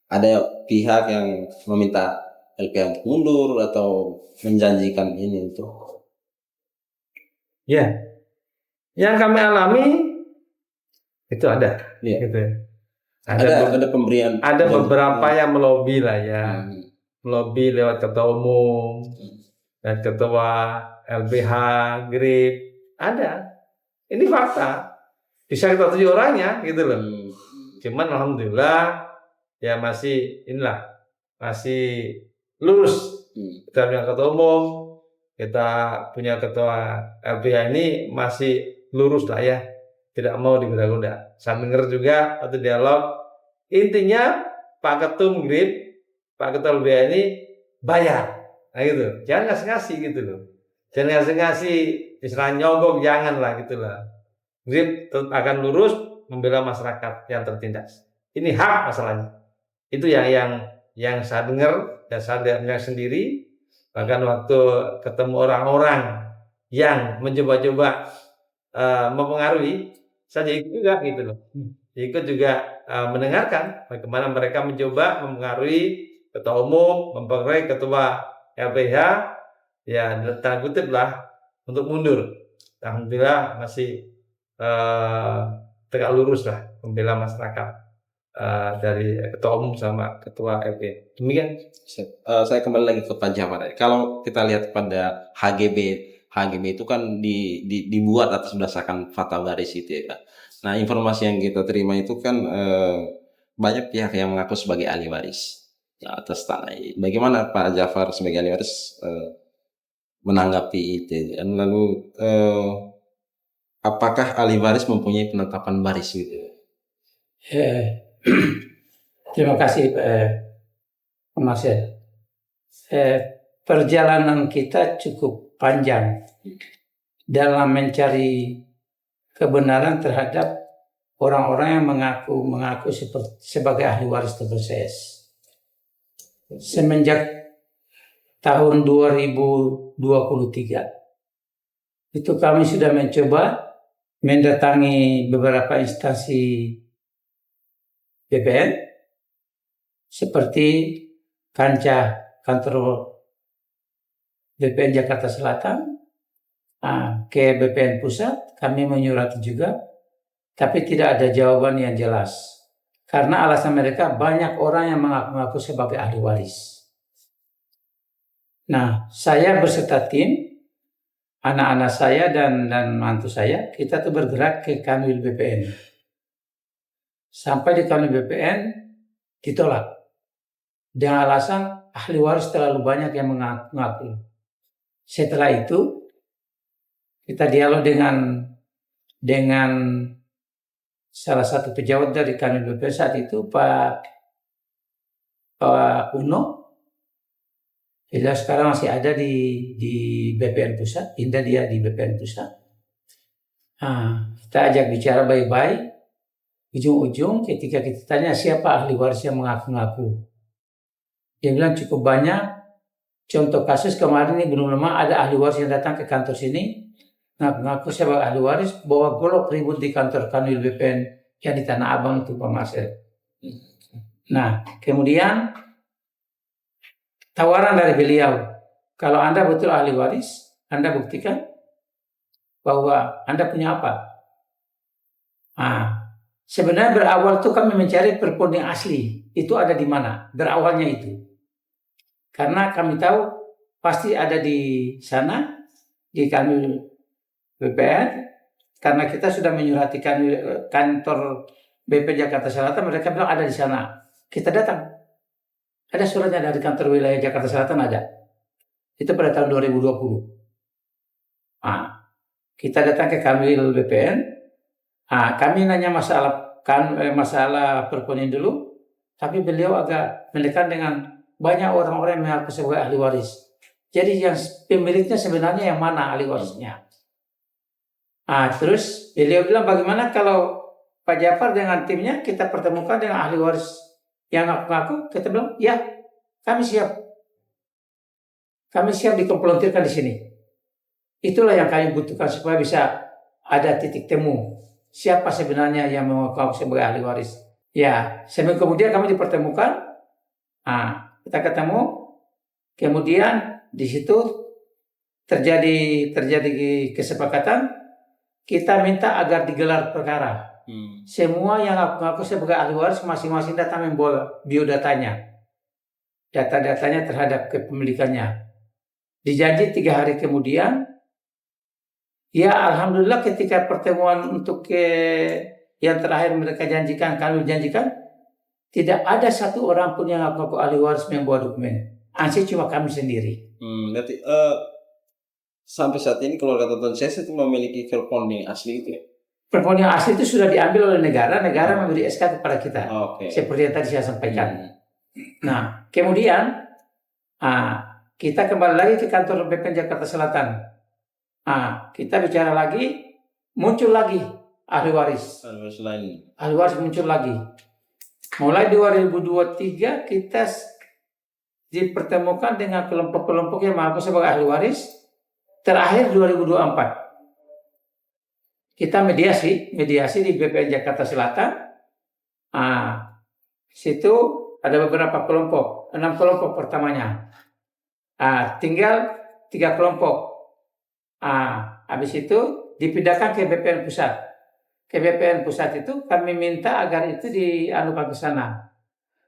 ada pihak yang meminta LPA mundur atau menjanjikan ini untuk ya, yang kami alami itu ada, gitu. Ada pemberian. Ada beberapa yang melobi lah ya, melobi lewat ketua umum dan ketua LBH Grip. Ada, ini fakta. Bisa kita tuju orangnya, gitu loh. Cuman alhamdulillah ya masih lurus. Kita punya ketua umum. Kita punya ketua LBH ini masih lurus lah ya, tidak mau digoda-goda. Saya dengar juga atau dialog, intinya Pak Ketum Grip, Pak Ketua LBH ini bayar, nah gitu, jangan ngasih gitu loh, jangan ngasih istilah nyogok, jangan lah gitu lah. Grip akan lurus membela masyarakat yang tertindas. Ini hak masalahnya. Itu yang saya dengar dan saya dengar sendiri. Bahkan waktu ketemu orang-orang yang mencoba-coba mempengaruhi, saya ikut juga gitu loh. Ikut juga mendengarkan bagaimana mereka mencoba mempengaruhi ketua umum, mempengaruhi ketua LBH, ya tanda kutip lah untuk mundur. Alhamdulillah masih tegak lurus lah membela masyarakat. Dari ketua umum sama ketua LB. Demikian. Saya kembali lagi ke Pak Jafar. Kalau kita lihat pada HGB itu kan dibuat atas berdasarkan fatwa waris itu ya. Nah informasi yang kita terima itu kan banyak pihak yang mengaku sebagai ahli waris ya, atas tanah ini. Bagaimana Pak Jafar sebagai ahli waris menanggapi itu? Dan lalu apakah ahli waris mempunyai penetapan baris gitu? Eh, Terima kasih Mas. Perjalanan kita cukup panjang dalam mencari kebenaran terhadap orang-orang yang mengaku sebagai ahli waris terproses. Semenjak tahun 2023 itu kami sudah mencoba mendatangi beberapa instansi BPN seperti kantor BPN Jakarta Selatan, ke BPN Pusat. Kami menyurati juga, tapi tidak ada jawaban yang jelas karena alasan mereka banyak orang yang mengaku sebagai ahli waris. Nah, saya beserta tim, anak-anak saya dan mantu saya, kita tuh bergerak ke Kanwil BPN. Sampai di Kanwil BPN ditolak dengan alasan ahli waris terlalu banyak yang mengaku. Setelah itu kita dialog dengan salah satu pejabat dari Kanwil BPN saat itu, Pak Uno. Dia sekarang masih ada di BPN Pusat, pindah dia di BPN Pusat. Kita ajak bicara baik-baik. Ujung-ujung ketika kita tanya siapa ahli waris yang mengaku-ngaku, dia bilang cukup banyak. Contoh kasus kemarin ini belum lama ada ahli waris yang datang ke kantor sini ngaku-ngaku sebagai ahli waris, bawa golok ribut di kantor Kanwil BPN yang di Tanah Abang itu, Pak Marcel. Nah, kemudian tawaran dari beliau, kalau Anda betul ahli waris, Anda buktikan bahwa Anda punya apa. Sebenarnya berawal tuh kami mencari perpon yang asli, itu ada di mana, berawalnya itu. Karena kami tahu pasti ada di sana, di Kanwil BPN, karena kita sudah menyurati kantor BP Jakarta Selatan, mereka bilang ada di sana. Kita datang, ada suratnya dari kantor wilayah Jakarta Selatan ada. Itu pada tahun 2020. Kita datang ke Kanwil BPN. Kami nanya masalah perponin dulu, tapi beliau agak menekan dengan banyak orang-orang yang mengaku sebagai ahli waris. Jadi yang pemiliknya sebenarnya yang mana ahli warisnya? Terus beliau bilang, bagaimana kalau Pak Jafar dengan timnya kita pertemukan dengan ahli waris yang ngaku-ngaku? Kita bilang, ya, kami siap. Kami siap dikomplotirkan di sini. Itulah yang kami butuhkan supaya bisa ada titik temu. Siapa sebenarnya yang mengaku sebagai ahli waris? Ya, seminggu kemudian kami dipertemukan. Kita ketemu. Kemudian di situ terjadi kesepakatan. Kita minta agar digelar perkara. Semua yang ngaku sebagai ahli waris masing-masing datang membawa biodatanya, data-datanya terhadap kepemilikannya. Dijanji 3 hari kemudian. Ya, alhamdulillah ketika pertemuan untuk yang terakhir mereka janjikan, kami janjikan, tidak ada satu orang pun yang ngaku ahli waris membawa dokumen. Ansih cuma kami sendiri. Berarti sampai saat ini keluarga Tonton Ses itu memiliki perpon yang asli itu ya? Perpon yang asli itu sudah diambil oleh negara memberi SK kepada kita. Okay. Seperti yang tadi saya sampaikan. Nah, kemudian kita kembali lagi ke kantor BPN Jakarta Selatan. Kita bicara lagi, muncul lagi ahli waris. Ahli waris muncul lagi. Mulai 2023 kita dipertemukan dengan kelompok-kelompok yang mengaku sebagai ahli waris. Terakhir 2024. Kita mediasi di BPN Jakarta Selatan. Situ ada beberapa kelompok, 6 kelompok pertamanya. Tinggal 3 kelompok. Habis itu dipindahkan ke BPN Pusat. Ke BPN Pusat itu kami minta agar itu dianukan ke sana.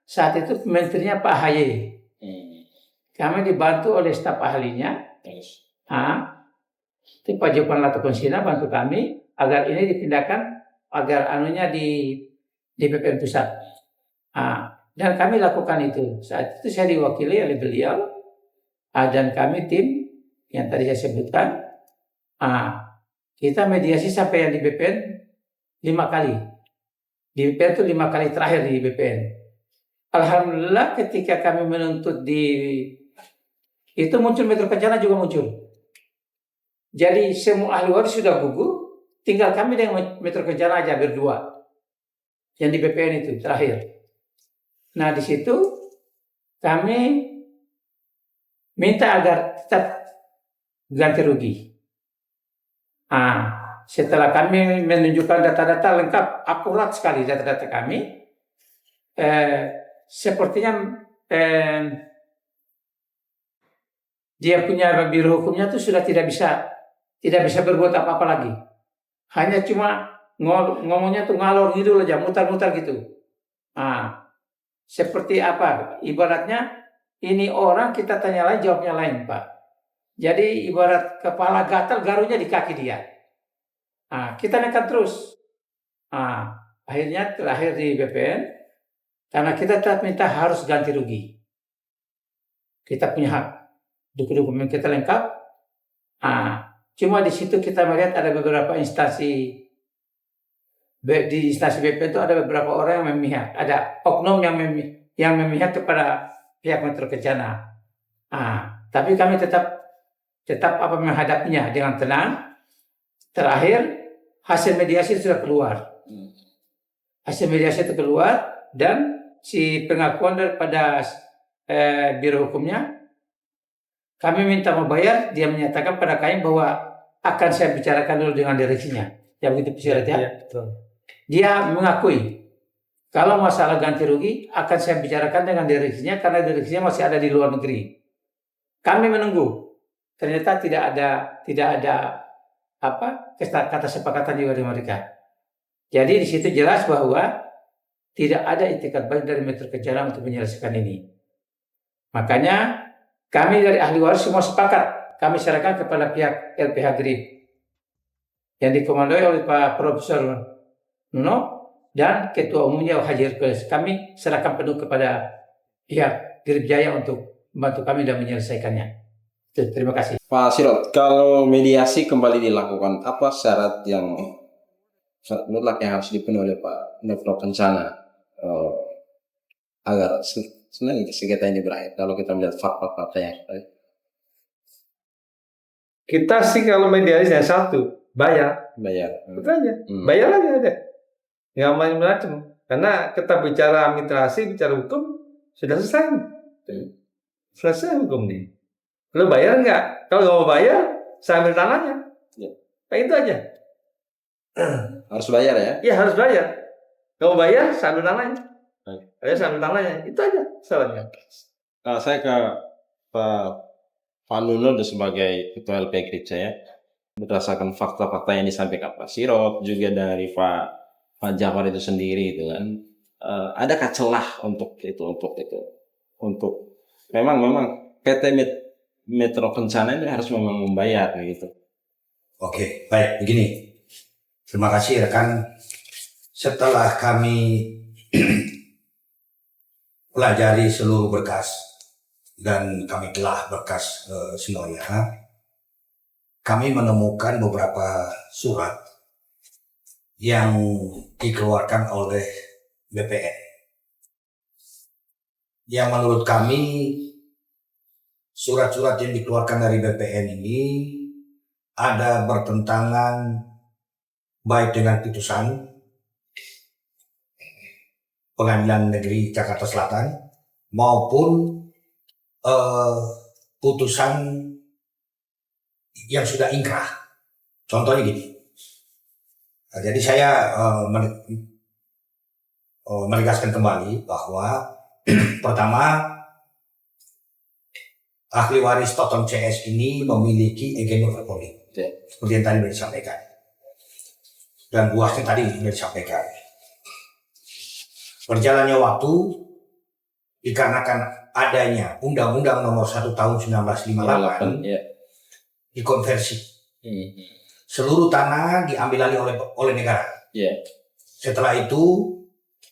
Saat itu menterinya Pak Haye. Kami dibantu oleh staf ahlinya. Itu Pak Jopan Latukonsina bantu kami agar ini dipindahkan agar anunya di BPN Pusat. Dan kami lakukan itu. Saat itu saya diwakili oleh beliau dan kami tim yang tadi saya sebutkan. Kita mediasi sampai yang di BPN 5 kali. Di BPN itu 5 kali terakhir di BPN. Alhamdulillah ketika kami menuntut itu muncul Metro Kencana juga muncul. Jadi semua ahli waris sudah gugur, tinggal kami dengan Metro Kencana aja berdua. Yang di BPN itu terakhir. Nah di situ kami minta agar tetap ganti rugi. Setelah kami menunjukkan data-data lengkap, akurat sekali data-data kami, sepertinya dia punya biro hukumnya itu sudah tidak bisa berbuat apa-apa lagi. Hanya cuma ngomongnya tuh ngalor ngidul aja, mutar-mutar gitu. Seperti apa? Ibaratnya ini orang kita tanya lain, jawabnya lain, Pak. Jadi ibarat kepala gatal, garunya di kaki dia. Kita nekat terus. Akhirnya terakhir di BPN, karena kita tetap minta harus ganti rugi. Kita punya hak, dokumen kita lengkap. Cuma di situ kita melihat ada beberapa instansi. Di instansi BPN itu ada beberapa orang yang memihak, ada oknum yang memihak kepada pihak Metro Kencana. Tapi kami tetap menghadapinya dengan tenang. Terakhir hasil mediasi sudah keluar. Hasil mediasi itu keluar dan si pengakuan daripada biro hukumnya, kami minta membayar, dia menyatakan pada kami bahwa akan saya bicarakan dulu dengan direksinya. Ya begitu Pak ya? Betul. Dia mengakui kalau masalah ganti rugi akan saya bicarakan dengan direksinya karena direksinya masih ada di luar negeri. Kami menunggu. Ternyata tidak ada kata sepakatan juga di mereka. Jadi di situ jelas bahwa tidak ada itikat baik dari Metro Kencana untuk menyelesaikan ini. Makanya kami dari ahli waris semua sepakat. Kami serahkan kepada pihak LPH GRIP yang dikomandoi oleh Pak Profesor Nuno dan Ketua Umumnya Haji Hercules. Kami serahkan penuh kepada pihak GRIP Jaya untuk membantu kami dan menyelesaikannya. Terima kasih. Pak Sirot, kalau mediasi kembali dilakukan, apa syarat yang mutlak yang harus dipenuhi oleh Pak Metro Kencana agar sebenarnya sengketa ini berakhir? Kalau kita melihat fakta-fakta yang Kita sih kalau mediasi yang satu, bayar. Betul aja. Bayar aja ada. Nggak macam-macam. Karena kita bicara administrasi, bicara hukum, sudah selesai. Selesai hukum nih. Lo bayar nggak? Kalau nggak mau bayar, saya ambil tanahnya. Nah, itu aja. Harus bayar ya? Iya harus bayar. Nggak mau bayar, saya ambil tanahnya. Saya ambil tanahnya. Itu aja salahnya. Saya ke Pak Nuno sebagai Ketua LPH GRIP Jaya. Berdasarkan fakta-fakta yang disampaikan Pak Sirot, juga dari Pak Jafar itu sendiri itu kan, adakah celah untuk memang PT Metro Kencana ini harus memang membayar gitu. Oke, baik begini. Terima kasih rekan. Setelah kami pelajari seluruh berkas dan kami telah berkas semuanya, kami menemukan beberapa surat yang dikeluarkan oleh BPN yang menurut kami surat-surat yang dikeluarkan dari BPN ini ada bertentangan baik dengan putusan Pengadilan Negeri Jakarta Selatan maupun putusan yang sudah ingkrah. Contohnya gini. Jadi saya menegaskan kembali bahwa pertama, ahli waris Totem CS ini memiliki agent of record, seperti yang tadi sudah disampaikan, dan luasnya tadi sudah disampaikan. Berjalannya waktu dikarenakan adanya Undang-Undang Nomor 1 Tahun 1958 dikonversi. Seluruh tanah diambil alih oleh negara. Setelah itu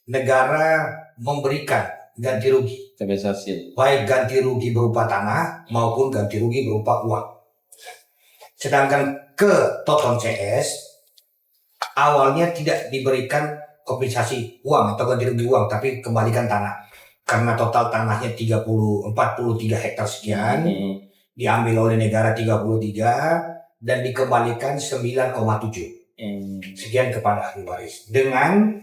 negara memberikan ganti rugi, baik ganti rugi berupa tanah maupun ganti rugi berupa uang. Sedangkan ke Toton CS awalnya tidak diberikan kompensasi uang atau ganti rugi uang, tapi kembalikan tanah. Karena total tanahnya 43 hektar sekian, diambil oleh negara 33 dan dikembalikan 9,7 sekian kepada ahli waris. Dengan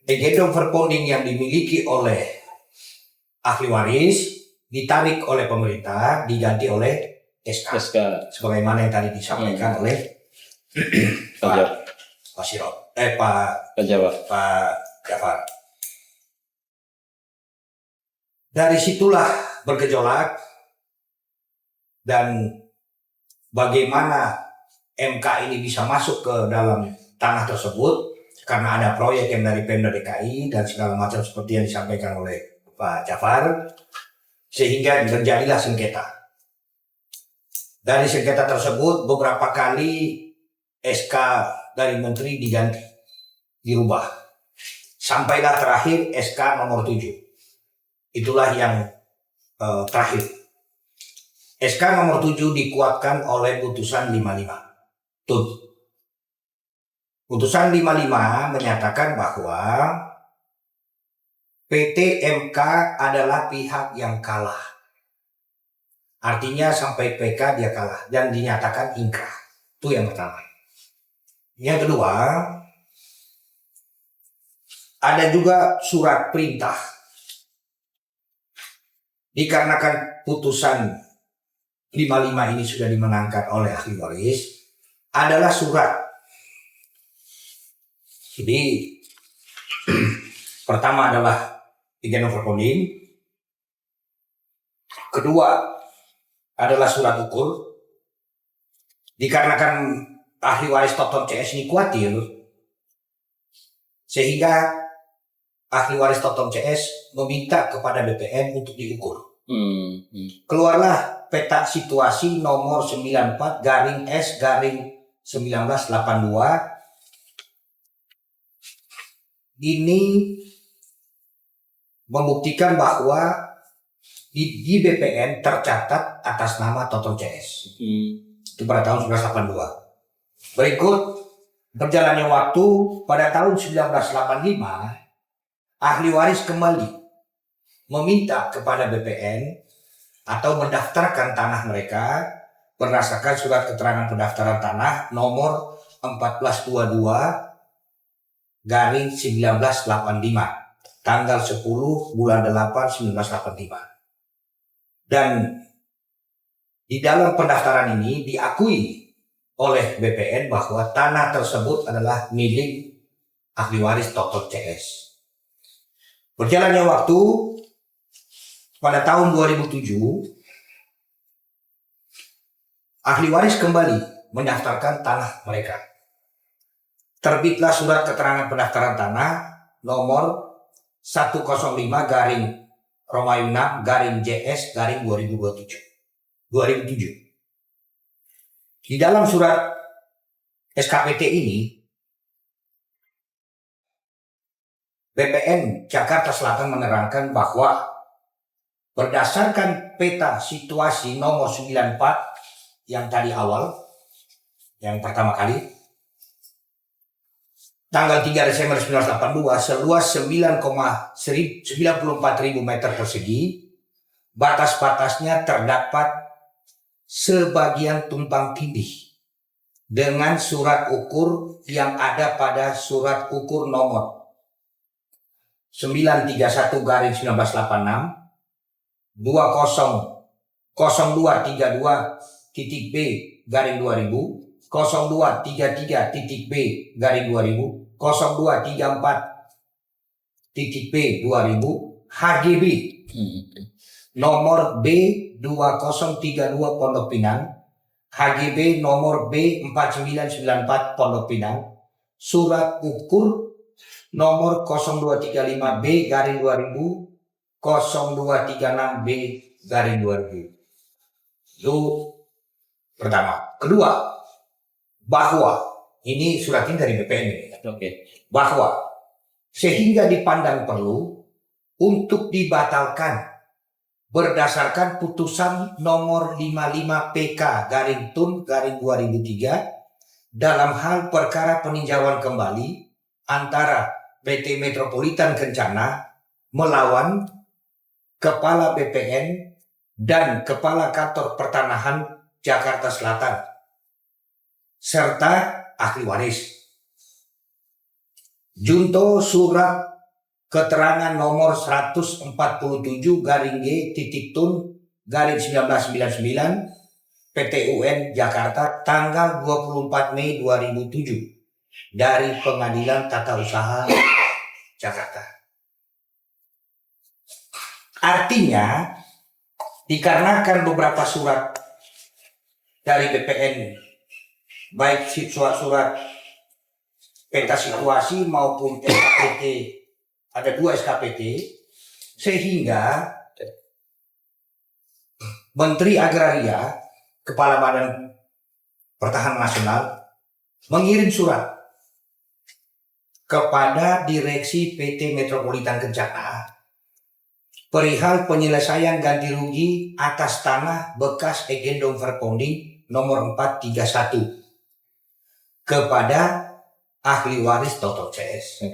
agendum verponding yang dimiliki oleh ahli waris ditarik oleh pemerintah, diganti oleh SK. Sebagaimana yang tadi disampaikan oleh Pak Sirot, Pak Jafar. Dari situlah bergejolak dan bagaimana MK ini bisa masuk ke dalam tanah tersebut karena ada proyek yang dari Pemda DKI dan segala macam seperti yang disampaikan oleh Pak Jafar, sehingga terjadilah sengketa. Dari sengketa tersebut beberapa kali SK dari Menteri diganti, dirubah. Sampailah terakhir SK nomor 7. Itulah yang terakhir. SK nomor 7 dikuatkan oleh putusan 55. Putusan 55 menyatakan bahwa PT MK adalah pihak yang kalah. Artinya sampai PK dia kalah dan dinyatakan ingkrah. Itu yang pertama. Yang kedua, ada juga surat perintah. Dikarenakan putusan 55 ini sudah dimenangkan oleh ahli waris, adalah surat. Jadi pertama adalah agendum verponding, kedua adalah surat ukur. Dikarenakan ahli waris Toton CS ini khawatir, sehingga ahli waris Toton CS meminta kepada BPN untuk diukur. Keluarlah peta situasi nomor 94/S/1982. Ini membuktikan bahwa di BPN tercatat atas nama Toton CS. Itu pada tahun 1982. Berikut berjalannya waktu, pada tahun 1985 ahli waris kembali meminta kepada BPN atau mendaftarkan tanah mereka berdasarkan surat keterangan pendaftaran tanah nomor 1422/1985 tanggal 10 bulan 8 1985. Dan di dalam pendaftaran ini diakui oleh BPN bahwa tanah tersebut adalah milik ahli waris Toton CS. Berjalannya waktu, pada tahun 2007 ahli waris kembali mendaftarkan tanah mereka. Terbitlah surat keterangan pendaftaran tanah nomor 105/6/JS/2007. Di dalam surat SKPT ini, BPN Jakarta Selatan menerangkan bahwa berdasarkan peta situasi nomor 94 yang tadi awal, yang pertama kali, tanggal 3 Desember 1982, seluas 94.000 meter persegi, batas-batasnya terdapat sebagian tumpang tindih dengan surat ukur yang ada pada surat ukur nomor 931/1986, 200232.B/2000, 0233.B/2000, 0234.B/2000, HGB nomor B2032 Pondok Pinang, HGB nomor B4994 Pondok Pinang, surat ukur nomor 0235B/2000, 0236B/2000. Itu pertama. Kedua, bahwa ini surat ini dari BPN. Bahwa sehingga dipandang perlu untuk dibatalkan berdasarkan putusan nomor 55 PK garing TUN garing 2003 dalam hal perkara peninjauan kembali antara PT Metropolitan Kencana melawan Kepala BPN dan Kepala Kantor Pertanahan Jakarta Selatan serta ahli waris. Junto surat keterangan nomor 147 garing G titik TUN garing 1999 PT UN Jakarta tanggal 24 Mei 2007 dari Pengadilan Tata Usaha Jakarta. Artinya, dikarenakan beberapa surat dari BPN, baik surat-surat peta situasi maupun SKPT, ada 2 SKPT, sehingga Menteri Agraria, Kepala Badan Pertahanan Nasional, mengirim surat kepada Direksi PT Metropolitan Kencana perihal penyelesaian ganti rugi atas tanah bekas Agendong Verponding nomor 431 kepada ahli waris Dr. CS.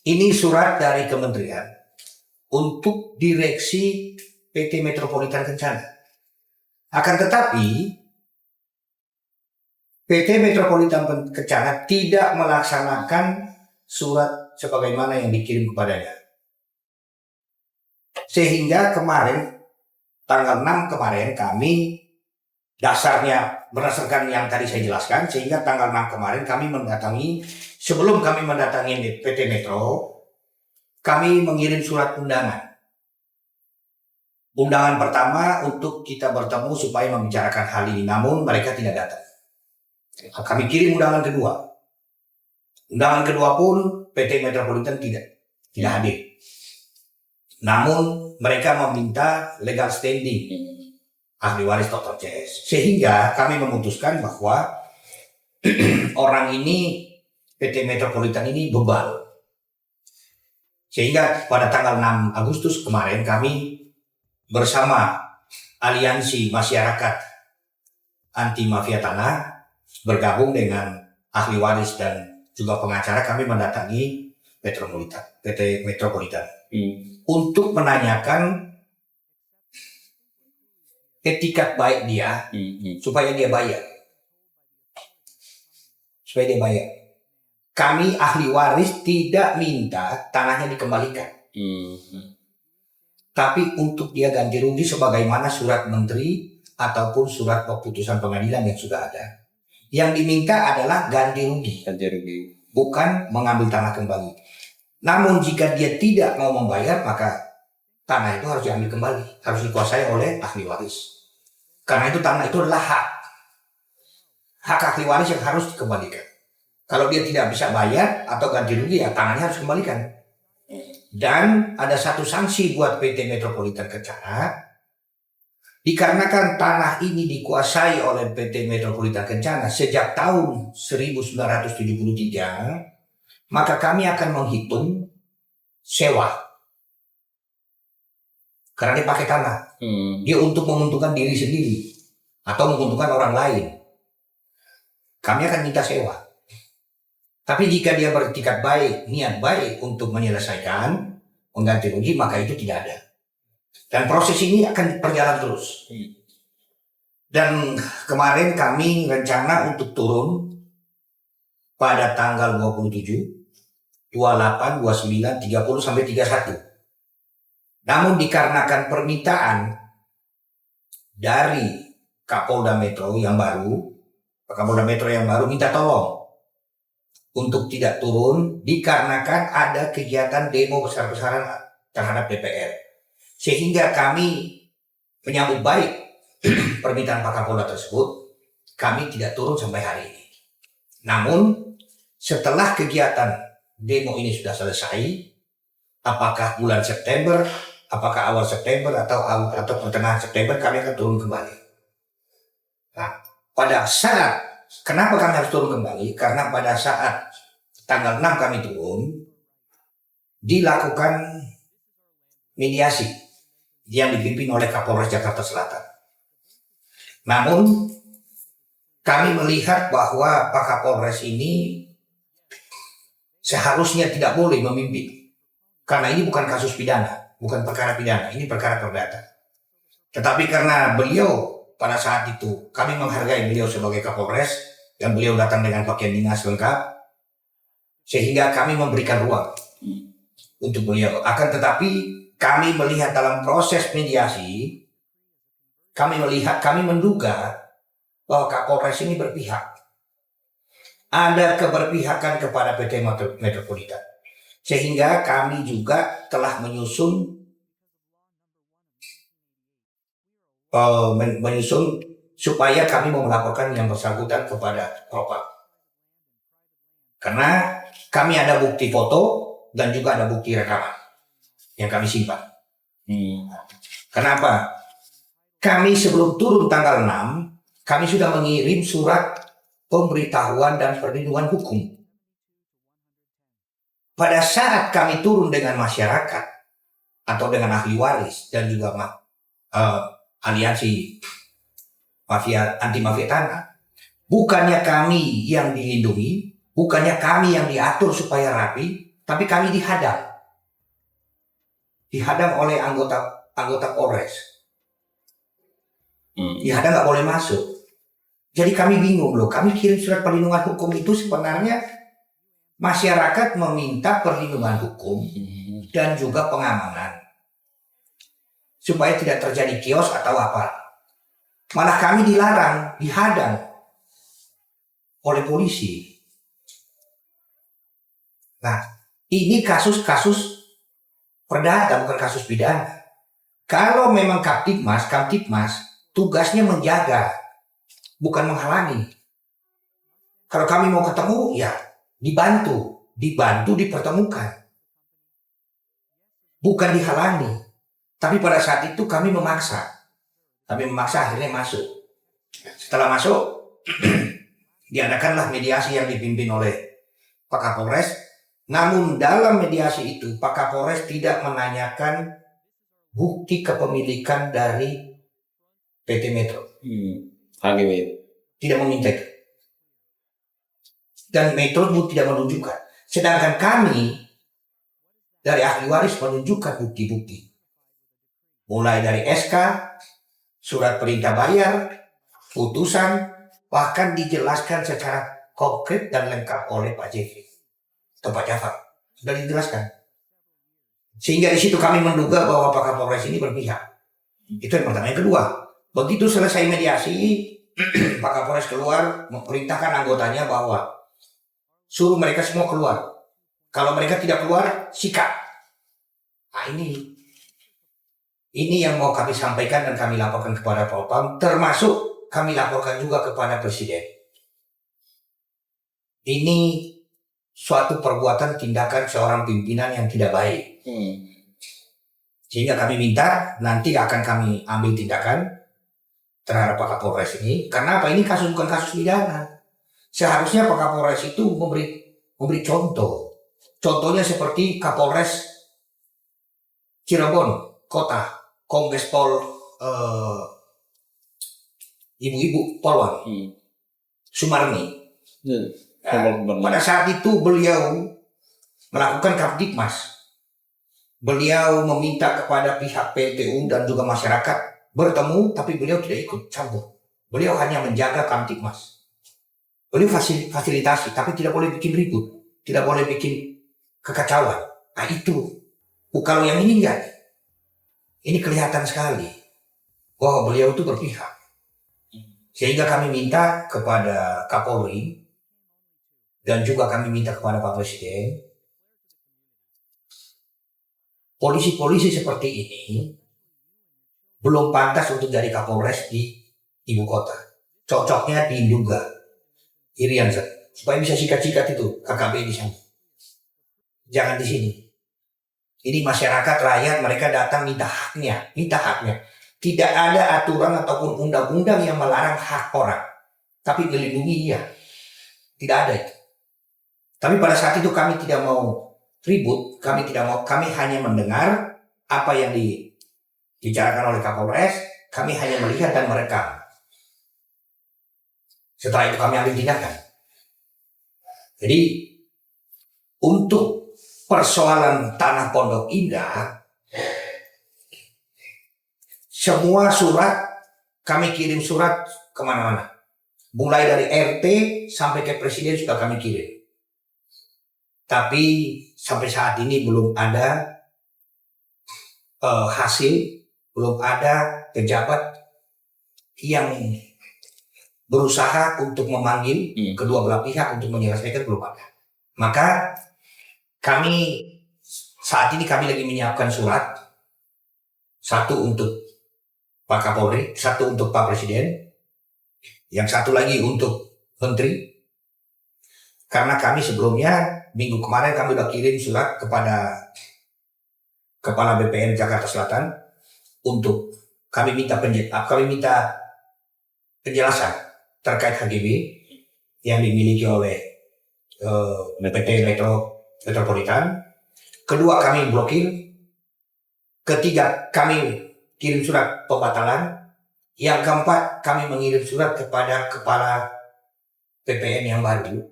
Ini surat dari kementerian untuk Direksi PT Metropolitan Kencana. Akan tetapi PT Metropolitan Kencana tidak melaksanakan surat sebagaimana yang dikirim kepadanya. Sehingga kemarin, tanggal 6 kemarin kami dasarnya berdasarkan yang tadi saya jelaskan, sehingga tanggal 6 kemarin kami mendatangi, sebelum kami mendatangi PT Metro, kami mengirim surat undangan. Undangan pertama untuk kita bertemu supaya membicarakan hal ini, namun mereka tidak datang. Kami kirim undangan kedua. Undangan kedua pun PT Metropolitan tidak hadir. Namun mereka meminta legal standing ahli waris Dr. CS. Sehingga kami memutuskan bahwa orang ini, PT Metropolitan ini bebal. Sehingga pada tanggal 6 Agustus kemarin kami bersama Aliansi Masyarakat Anti Mafia Tanah bergabung dengan ahli waris dan juga pengacara, kami mendatangi PT Metropolitan untuk menanyakan etikat baik dia supaya dia bayar. Kami ahli waris tidak minta tanahnya dikembalikan. Tapi untuk dia ganti rugi sebagaimana surat menteri ataupun surat keputusan pengadilan yang sudah ada. Yang diminta adalah ganti rugi. Bukan mengambil tanah kembali. Namun jika dia tidak mau membayar, maka tanah itu harus diambil kembali, harus dikuasai oleh ahli waris. Karena itu tanah itu adalah hak ahli waris yang harus dikembalikan. Kalau dia tidak bisa bayar atau ganti rugi, ya tanahnya harus dikembalikan. Dan ada satu sanksi buat PT Metropolitan Kencana, dikarenakan tanah ini dikuasai oleh PT Metropolitan Kencana sejak tahun 1973, maka kami akan menghitung sewa. Karena dia pakai tanah. Dia untuk menguntungkan diri sendiri atau menguntungkan orang lain. Kami akan minta sewa. Tapi jika dia beretikat baik, niat baik untuk menyelesaikan mengganti rugi, maka itu tidak ada. Dan proses ini akan berjalan terus. Dan kemarin kami rencana untuk turun pada tanggal 27, 28, 29, 30 sampai 31. Namun dikarenakan permintaan dari Kapolda Metro yang baru minta tolong untuk tidak turun dikarenakan ada kegiatan demo besar-besaran terhadap DPR. Sehingga kami menyambut baik permintaan Pak Kapolda tersebut, kami tidak turun sampai hari ini. Namun setelah kegiatan demo ini sudah selesai, apakah bulan September, apakah awal September atau pertengahan September, kami akan turun kembali. Nah, pada saat, kenapa kami harus turun kembali? Karena pada saat tanggal 6 kami turun, dilakukan mediasi yang dipimpin oleh Kapolres Jakarta Selatan. Namun kami melihat bahwa Pak Kapolres ini seharusnya tidak boleh memimpin. Karena ini bukan kasus pidana, bukan perkara pidana, ini perkara perdata. Tetapi karena beliau pada saat itu, kami menghargai beliau sebagai Kapolres, dan beliau datang dengan pakaian dinas lengkap, sehingga kami memberikan ruang untuk beliau. Akan tetapi kami melihat dalam proses mediasi, kami menduga bahwa Kapolres ini berpihak. Ada keberpihakan kepada PT Metropolitan. Sehingga kami juga telah menyusun supaya kami mau melaporkan yang bersangkutan kepada Propam. Karena kami ada bukti foto dan juga ada bukti rekaman yang kami simpan. Kenapa? Kami sebelum turun tanggal 6, kami sudah mengirim surat pemberitahuan dan perlindungan hukum. Pada saat kami turun dengan masyarakat atau dengan ahli waris dan juga aliansi anti mafia tanah, bukannya kami yang dilindungi, bukannya kami yang diatur supaya rapi, tapi kami dihadang oleh anggota Polres. Dihadang nggak boleh masuk. Jadi kami bingung loh. Kami kirim surat perlindungan hukum itu sebenarnya masyarakat meminta perlindungan hukum dan juga pengamanan supaya tidak terjadi kios atau apa. Malah kami dilarang, dihadang oleh polisi. Nah, ini kasus-kasus perdata, bukan kasus pidana. Kalau memang Kamtibmas tugasnya menjaga, bukan menghalangi. Kalau kami mau ketemu, ya dibantu dipertemukan, bukan dihalangi. Tapi pada saat itu kami memaksa akhirnya masuk. Setelah masuk diadakanlah mediasi yang dipimpin oleh Pak Kapolres. Namun dalam mediasi itu Pak Kapolres tidak menanyakan bukti kepemilikan dari PT Metro. Tidak meminta itu. Dan Metro pun tidak menunjukkan. Sedangkan kami dari ahli waris menunjukkan bukti-bukti. Mulai dari SK, surat perintah bayar, putusan, bahkan dijelaskan secara konkret dan lengkap oleh Pak JV atau Pak Jafar. Sudah dijelaskan. Sehingga di situ kami menduga bahwa Pak Kapolres ini berpihak. Itu yang pertama. Yang kedua, begitu selesai mediasi, Pak Kapolres keluar memerintahkan anggotanya bahwa suruh mereka semua keluar. Kalau mereka tidak keluar, sikat. Nah ini yang mau kami sampaikan dan kami laporkan kepada Propam, termasuk kami laporkan juga kepada Presiden. Ini suatu perbuatan tindakan seorang pimpinan yang tidak baik. Sehingga kami minta nanti akan kami ambil tindakan terhadap Pak Kapolres ini. Karena apa? Ini bukan kasus pidana. Seharusnya Pak Kapolres itu memberi contoh. Contohnya seperti Kapolres Cirebon Kota, Kombes Pol Ibu-ibu Polwan Sumarni. Pada saat itu beliau melakukan Kamtibmas. Beliau meminta kepada pihak PTU dan juga masyarakat bertemu, tapi beliau tidak ikut campur. Beliau hanya menjaga Kamtibmas. Beliau fasilitasi, tapi tidak boleh bikin ribut, tidak boleh bikin kekacauan. Nah itu, kalau yang ini enggak. Ini kelihatan sekali bahwa beliau itu berpihak. Sehingga kami minta kepada Kapolri dan juga kami minta kepada Pak Presiden, polisi-polisi seperti ini belum pantas untuk jadi Kapolres di ibu kota. Cocoknya di Nduga, Irian, supaya bisa sikat-sikat itu KKB di sana. Jangan di sini. Ini masyarakat rakyat, mereka datang minta haknya. Tidak ada aturan ataupun undang-undang yang melarang hak orang, tapi melindungi dia. Tidak ada itu. Tapi pada saat itu kami tidak mau ribut, kami hanya mendengar apa yang bicarakan oleh Kapolres, kami hanya melihat dan merekam. Setelah itu kami ambil tindakan. Jadi untuk persoalan tanah Pondok Indah, semua surat kami kirim surat kemana-mana. Mulai dari RT sampai ke Presiden sudah kami kirim. Tapi sampai saat ini belum ada hasil, belum ada pejabat yang berusaha untuk memanggil kedua belah pihak untuk menyelesaikan, belum ada. Maka kami saat ini lagi menyiapkan surat, satu untuk Pak Kapolri, satu untuk Pak Presiden, yang satu lagi untuk Menteri. Karena kami sebelumnya minggu kemarin kami sudah kirim surat kepada Kepala BPN Jakarta Selatan untuk kami minta penjelasan terkait HGB yang dimiliki oleh PT Metropolitan. Kedua, kami blokir. Ketiga, kami kirim surat pembatalan. Yang keempat, kami mengirim surat kepada Kepala BPN yang baru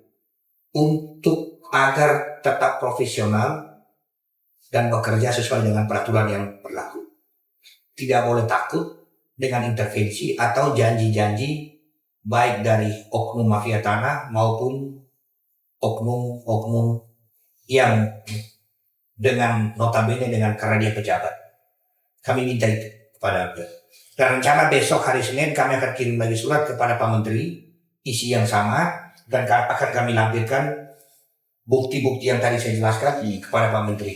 untuk agar tetap profesional dan bekerja sesuai dengan peraturan yang berlaku. Tidak boleh takut dengan intervensi atau janji-janji baik dari oknum mafia tanah maupun oknum-oknum yang dengan notabene dengan karena dia pejabat. Kami minta itu kepada beliau. Dan rencana besok hari Senin kami akan kirim lagi surat kepada Pak Menteri, isi yang sama, dan akan kami lampirkan bukti-bukti yang tadi saya jelaskan kepada Pak Menteri.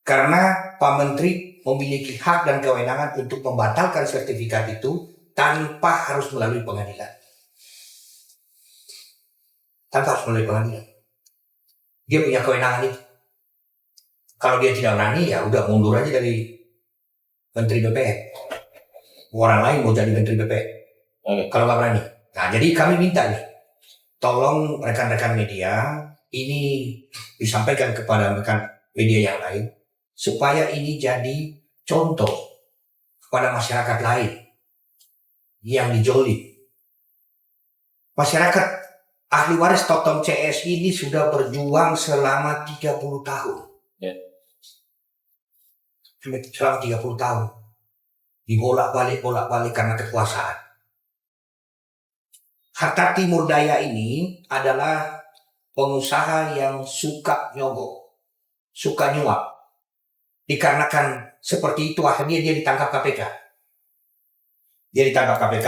Karena Pak Menteri memiliki hak dan kewenangan untuk membatalkan sertifikat itu tanpa harus melalui pengadilan. Tanpa harus melalui pengadilan. Dia punya kewenangan itu. Kalau dia tidak berani, ya udah mundur aja dari Menteri BPN. Orang lain mau jadi Menteri BPN. Kalau nggak berani. Nah, jadi kami minta nih, tolong rekan-rekan media ini disampaikan kepada rekan media yang lain supaya ini jadi contoh kepada masyarakat lain yang dijolim. Masyarakat ahli waris Totom CS ini sudah berjuang selama 30 tahun. Selama 30 tahun. Dibolak-balik karena kekuasaan. Harta Timur Daya ini adalah pengusaha yang suka nyogok, suka nyuap. Dikarenakan seperti itu akhirnya dia ditangkap KPK. Dia ditangkap KPK,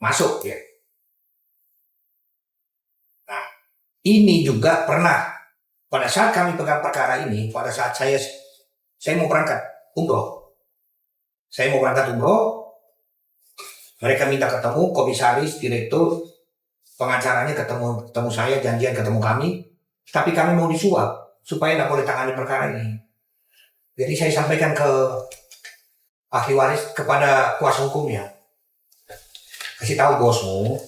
masuk ya. Nah, ini juga pernah pada saat kami pegang perkara ini, pada saat saya mau berangkat umroh. Saya mau berangkat umroh, mereka minta ketemu komisaris, direktur, pengacaranya ketemu saya, janjian ketemu kami, tapi kami mau disuap supaya tidak boleh tangani perkara ini. Jadi saya sampaikan ke ahli waris kepada kuasa hukumnya, kasih tahu bosmu,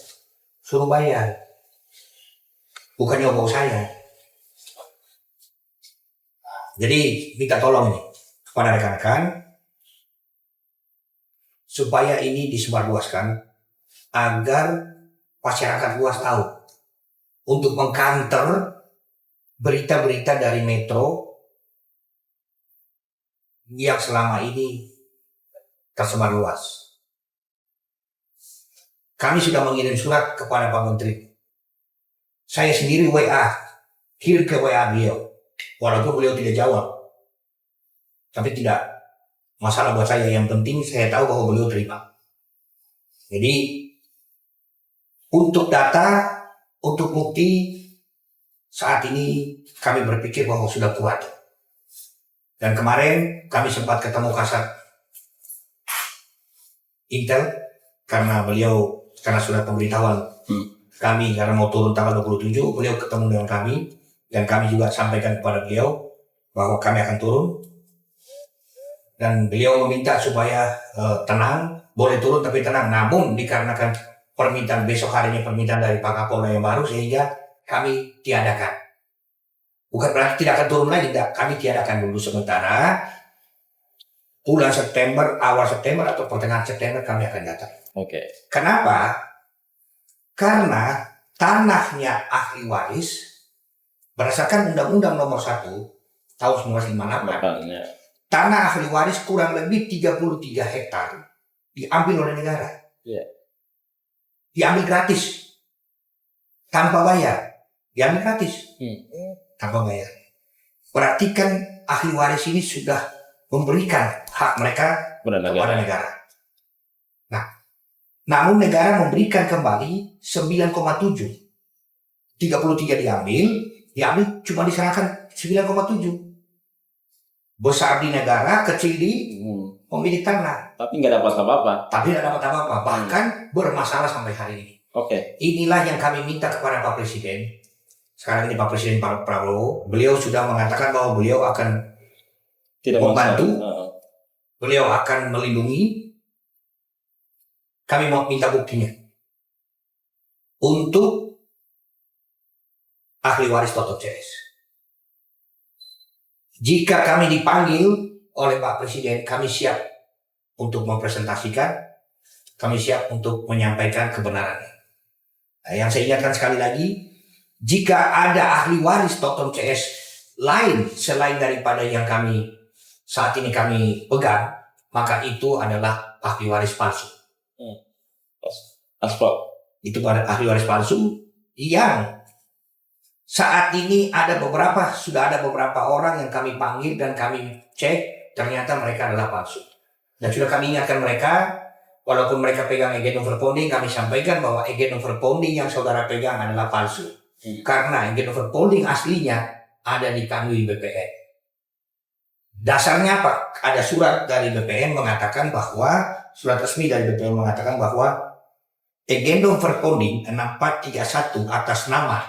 suruh bayar, bukan nyogok saya. Jadi minta tolong ini kepada rekan-rekan supaya ini disebarluaskan agar masyarakat luas tahu untuk mengkanter berita-berita dari Metro yang selama ini tersebar luas. Kami sudah mengirim surat kepada Pak Menteri. Saya sendiri kirim ke WA beliau, walaupun beliau tidak jawab. Tapi tidak masalah buat saya, yang penting saya tahu bahwa beliau terima. Jadi untuk data, untuk bukti, saat ini kami berpikir bahwa sudah kuat. Dan kemarin kami sempat ketemu Kasat Intel karena surat pemberitahuan kami karena mau turun tanggal 27, beliau ketemu dengan kami dan kami juga sampaikan kepada beliau bahwa kami akan turun. Dan beliau meminta supaya tenang, boleh turun tapi tenang. Namun dikarenakan permintaan besok harinya permintaan dari Pak Kapolda yang baru, sehingga kami tiadakan. Bukan berarti tidak akan turun lagi, tidak. Kami tiadakan dulu sementara bulan September, awal September atau pertengahan September kami akan datang. Oke. Kenapa? Karena tanahnya ahli waris berdasarkan Undang-Undang Nomor 1 tahun 1958, Makanya. tanah ahli waris kurang lebih 33 hektar diambil oleh negara. Iya. Diambil gratis. Tanpa bayar. Diambil gratis. Tanpa bayar. Berarti kan ahli waris ini sudah memberikan hak mereka kepada negara. Nah, namun negara memberikan kembali 9,7. 33 diambil cuma diserahkan 9,7. Besar di negara, kecil di pemilik tanah. Tapi nggak dapat apa-apa. Tapi tidak dapat apa-apa. Bahkan bermasalah sampai hari ini. Oke. Inilah yang kami minta kepada Pak Presiden. Sekarang ini Pak Presiden Pak Prabowo, beliau sudah mengatakan bahwa beliau akan Tidak membantu, masalah. beliau akan melindungi. Kami mau minta buktinya untuk ahli waris Toto CS. Jika kami dipanggil oleh Pak Presiden, kami siap untuk mempresentasikan, kami siap untuk menyampaikan kebenarannya. Nah, yang saya ingatkan sekali lagi, jika ada ahli waris Toto CS lain selain daripada yang saat ini kami pegang, maka itu adalah ahli waris palsu. Aspal. Itu pada ahli waris palsu yang saat ini sudah ada beberapa orang yang kami panggil dan kami cek, ternyata mereka adalah palsu. Dan sudah kami ingatkan mereka, walaupun mereka pegang agent overponding, kami sampaikan bahwa agent overponding yang saudara pegang adalah palsu. Karena agent overponding aslinya ada di kanwil BPN. Dasarnya apa? Ada surat dari BPN mengatakan bahwa, surat resmi dari BPN mengatakan bahwa agent overponding 6431 atas nama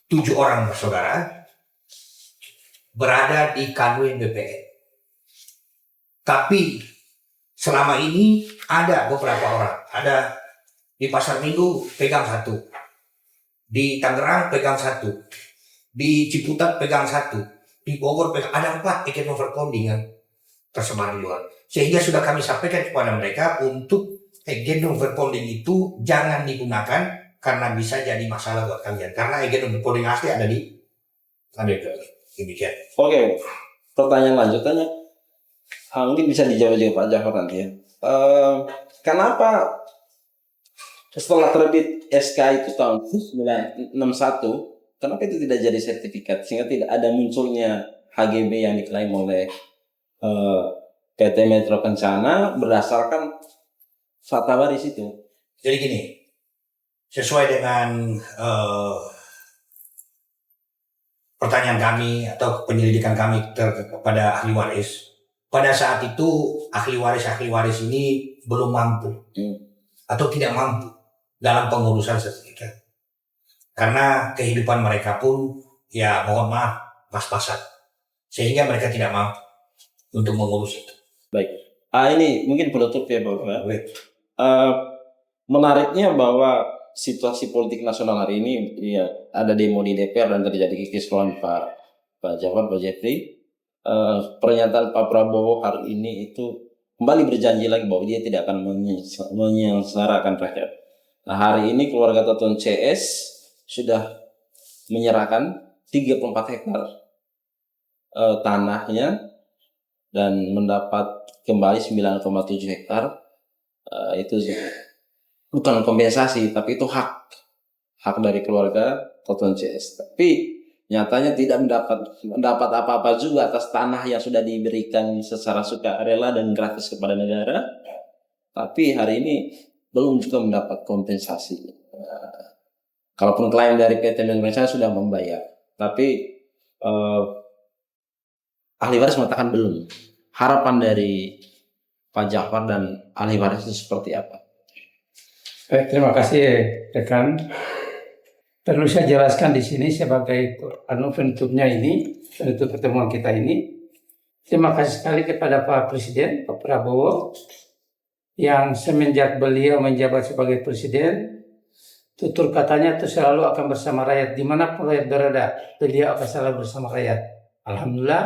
7 orang bersaudara berada di kanwil BPN. Tapi selama ini ada beberapa orang. Ada di Pasar Minggu pegang 1. Di Tangerang pegang 1. Di Ciputat pegang 1. Di Bogor pegang. Ada 4 agent overponding yang tersebar di luar. Sehingga sudah kami sampaikan kepada mereka untuk agent overponding itu jangan digunakan karena bisa jadi masalah buat kalian. Karena agent overponding asli ada di Amerika. Demikian. Oke. Pertanyaan lanjutannya, mungkin bisa dijawab juga Pak Jafar nanti ya. Kenapa setelah terbit SK itu tahun 1961, kenapa itu tidak jadi sertifikat sehingga tidak ada munculnya HGB yang diklaim oleh PT Metro Kencana berdasarkan fakta waris itu? Jadi gini, sesuai dengan pertanyaan kami atau penyelidikan kami kepada ahli waris, pada saat itu ahli waris ini belum mampu atau tidak mampu dalam pengurusan sertifikat, karena kehidupan mereka pun ya mohon maaf pas-pasan, sehingga mereka tidak mampu untuk mengurus itu. Baik. Ini mungkin penutup ya Bapak. Menariknya bahwa situasi politik nasional hari ini ya ada demo di DPR dan terjadi kekisruhan Pak Jafar, Pak Jeffrey. Pernyataan Pak Prabowo hari ini itu kembali berjanji lagi bahwa dia tidak akan menyengsarakan rakyat. Nah, hari ini keluarga Toto CS sudah menyerahkan 34 hektar tanahnya dan mendapat kembali 9,7 hektar. Itu bukan kompensasi, tapi itu hak dari keluarga Toto CS. Tapi nyatanya tidak mendapat apa-apa juga atas tanah yang sudah diberikan secara sukarela dan gratis kepada negara. Tapi hari ini belum juga mendapat kompensasi. Kalaupun klaim dari PT Indonesia sudah membayar, tapi ahli waris mengatakan belum. Harapan dari Pak Jafar dan ahli waris itu seperti apa? Baik, terima kasih rekan. Perlu saya jelaskan di sini sebagai penutupnya ini, penutup pertemuan kita ini. Terima kasih sekali kepada Pak Presiden, Pak Prabowo, yang semenjak beliau menjabat sebagai Presiden, tutur katanya itu selalu akan bersama rakyat. Dimanapun rakyat berada, beliau akan selalu bersama rakyat. Alhamdulillah,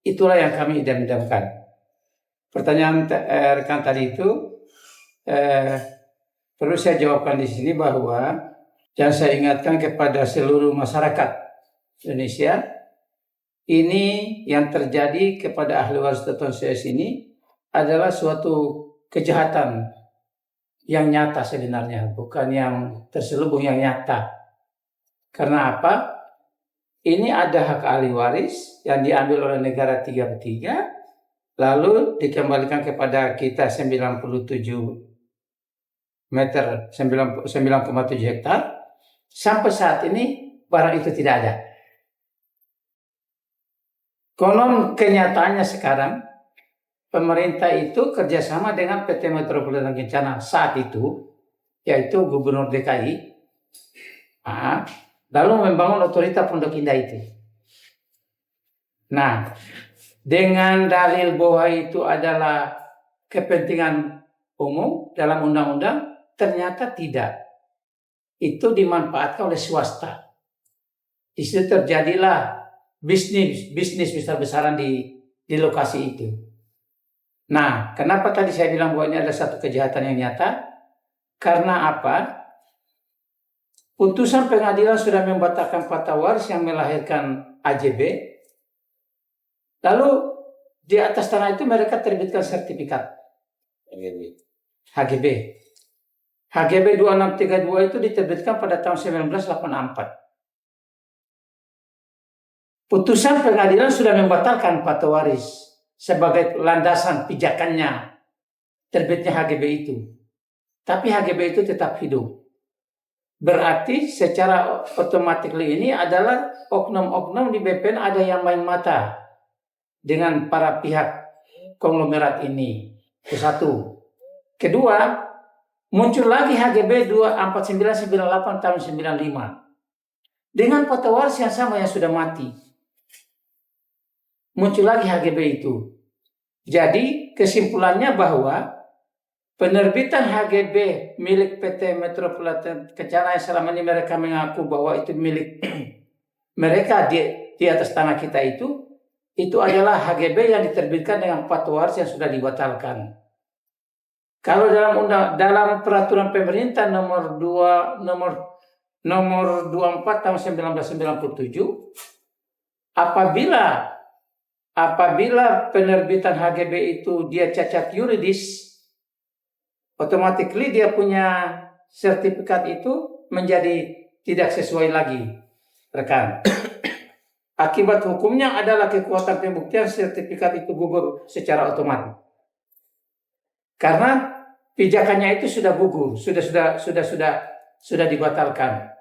Itulah yang kami idam-idamkan. Pertanyaan rekan tadi itu perlu saya jawabkan di sini bahwa yang saya ingatkan kepada seluruh masyarakat Indonesia, ini yang terjadi kepada ahli waris Dr. CS ini adalah suatu kejahatan yang nyata sebenarnya, bukan yang terselubung, yang nyata. Karena apa? Ini ada hak ahli waris yang diambil oleh negara 3/3, lalu dikembalikan kepada kita 97 meter, 9,7 hektar. Sampai saat ini barang itu tidak ada. Konon kenyataannya sekarang, pemerintah itu kerjasama dengan PT Metropolitan Kencana saat itu, yaitu Gubernur DKI, lalu membangun otoritas Pondok Indah itu. Nah, dengan dalil bahwa itu adalah kepentingan umum dalam undang-undang, ternyata tidak. Itu dimanfaatkan oleh swasta. Di situ terjadilah bisnis besar-besaran di lokasi itu. Nah, kenapa tadi saya bilang bahwa ini adalah satu kejahatan yang nyata? Karena apa? Putusan pengadilan sudah membatalkan fatwa waris yang melahirkan AJB. Lalu di atas tanah itu mereka terbitkan sertifikat HGB. HGB 2632 itu diterbitkan pada tahun 1984. Putusan pengadilan sudah membatalkan fatwa waris sebagai landasan pijakannya terbitnya HGB itu. Tapi HGB itu tetap hidup. Berarti secara otomatis ini adalah oknum-oknum di BPN ada yang main mata dengan para pihak konglomerat ini. Itu satu. Kedua, muncul lagi HGB 24998 tahun 95 dengan fatwa waris yang sama yang sudah mati. Muncul lagi HGB itu. Jadi kesimpulannya bahwa penerbitan HGB milik PT Metropolitan Kencana yang selama ini mereka mengaku bahwa itu milik mereka di atas tanah kita itu adalah HGB yang diterbitkan dengan fatwa waris yang sudah dibatalkan. Kalau dalam peraturan pemerintah nomor 24 tahun 1997, apabila penerbitan HGB itu dia cacat yuridis, otomatis dia punya sertifikat itu menjadi tidak sesuai lagi, rekan. Akibat hukumnya adalah kekuatan pembuktian sertifikat itu gugur secara otomatis. Karena pijakannya itu sudah gugur, sudah dibatalkan.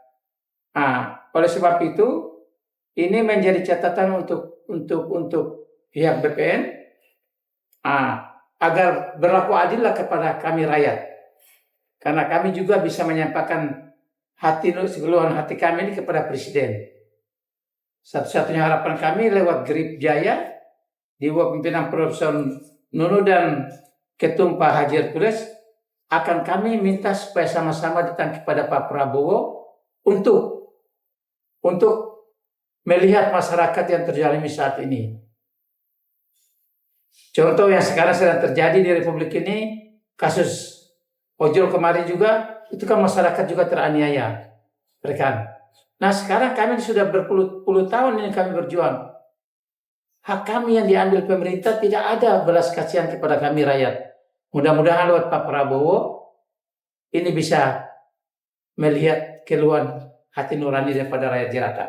Oleh sebab itu ini menjadi catatan untuk pihak BPN agar berlaku adillah kepada kami rakyat. Karena kami juga bisa menyampaikan keluhan hati kami ini kepada Presiden. Satu-satunya harapan kami lewat Grip Jaya di bawah pimpinan Profesor Nunu dan Ketum Pak Haji Hercules akan kami minta supaya sama-sama datang kepada Pak Prabowo untuk melihat masyarakat yang terzalimi saat ini. Contoh yang sekarang sedang terjadi di Republik ini, kasus ojol kemarin juga, itu kan masyarakat juga teraniaya, rekan. Nah sekarang kami sudah berpuluh-puluh tahun ini kami berjuang. Hak kami yang diambil pemerintah, tidak ada belas kasihan kepada kami rakyat. Mudah-mudahan lewat Pak Prabowo ini bisa melihat keluhan hati nurani daripada rakyat jelata.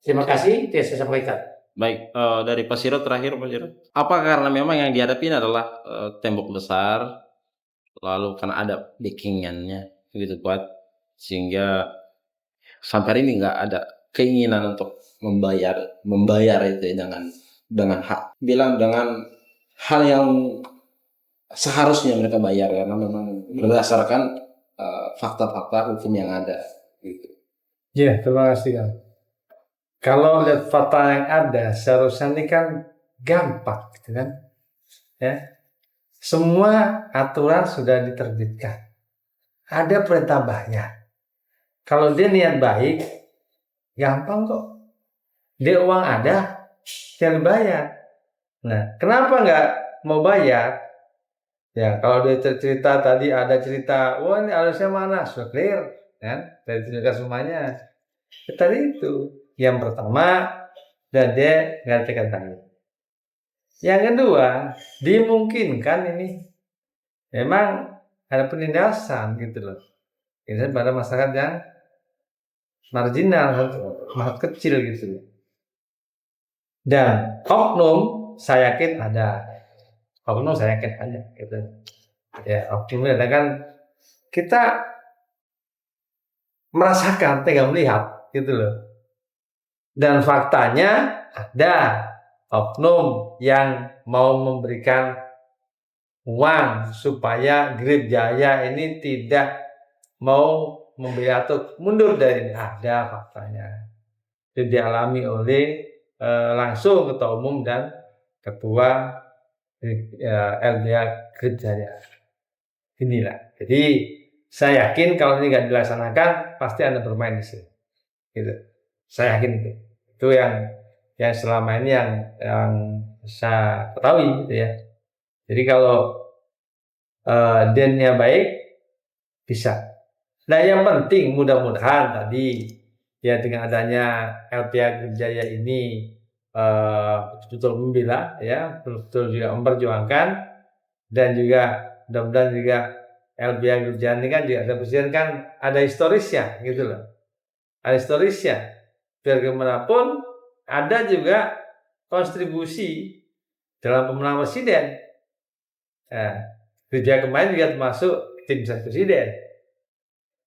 Terima kasih, itu yang saya sampaikan. Baik, dari Pak Siro terakhir, Pak Siro. Apa karena memang yang dihadapi adalah tembok besar, lalu karena ada backing-nya begitu kuat, sehingga sampai hari ini nggak ada keinginan untuk membayar itu dengan hak, bilang dengan hal yang seharusnya mereka bayar karena memang berdasarkan fakta-fakta hukum yang ada. Gitu. Ya, terima kasih Kang. Kalau lihat fakta yang ada, seharusnya ini kan gampang, gitu kan? Ya, semua aturan sudah diterbitkan. Ada perintah bayar. Kalau dia niat baik, gampang kok. Dia uang ada, tinggal bayar. Nah, kenapa nggak mau bayar? Ya, kalau dia cerita tadi ada cerita, wah ini harusnya mana? Sudah clear, kan? Dari tunjukkan semuanya. Tadi itu yang pertama, dan dia ngertikan tadi. Yang kedua, dimungkinkan ini memang ada penindasan gitu loh. Ini pada masyarakat yang marginal, masyarakat kecil gitu loh. Dan oknum saya yakin ada. Oknum saya yakin ada gitu. Ya, oknum ada kan kita merasakan, tega melihat gitu loh. Dan faktanya ada oknum yang mau memberikan uang supaya Grip Jaya ini tidak mau membeli atau mundur dari ini. Ada faktanya. Itu dialami oleh langsung Ketua Umum dan Ketua LBH Grip Jaya. Inilah. Jadi saya yakin kalau ini nggak dilaksanakan pasti Anda bermain di sini. Gitu. Saya yakin itu. Itu yang selama ini yang saya ketahui gitu ya. Jadi kalau dennya baik bisa. Nah yang penting mudah-mudahan tadi ya dengan adanya LPH Jaya ini betul-betul membela ya, betul-betul juga memperjuangkan dan juga mudah-mudahan juga LPH Jaya ini kan juga ada presiden kan ada historisnya gitu loh. Ada historisnya. Biar gimana pun ada juga kontribusi dalam pemenangan presiden. Kerja kemarin juga termasuk tim ses presiden.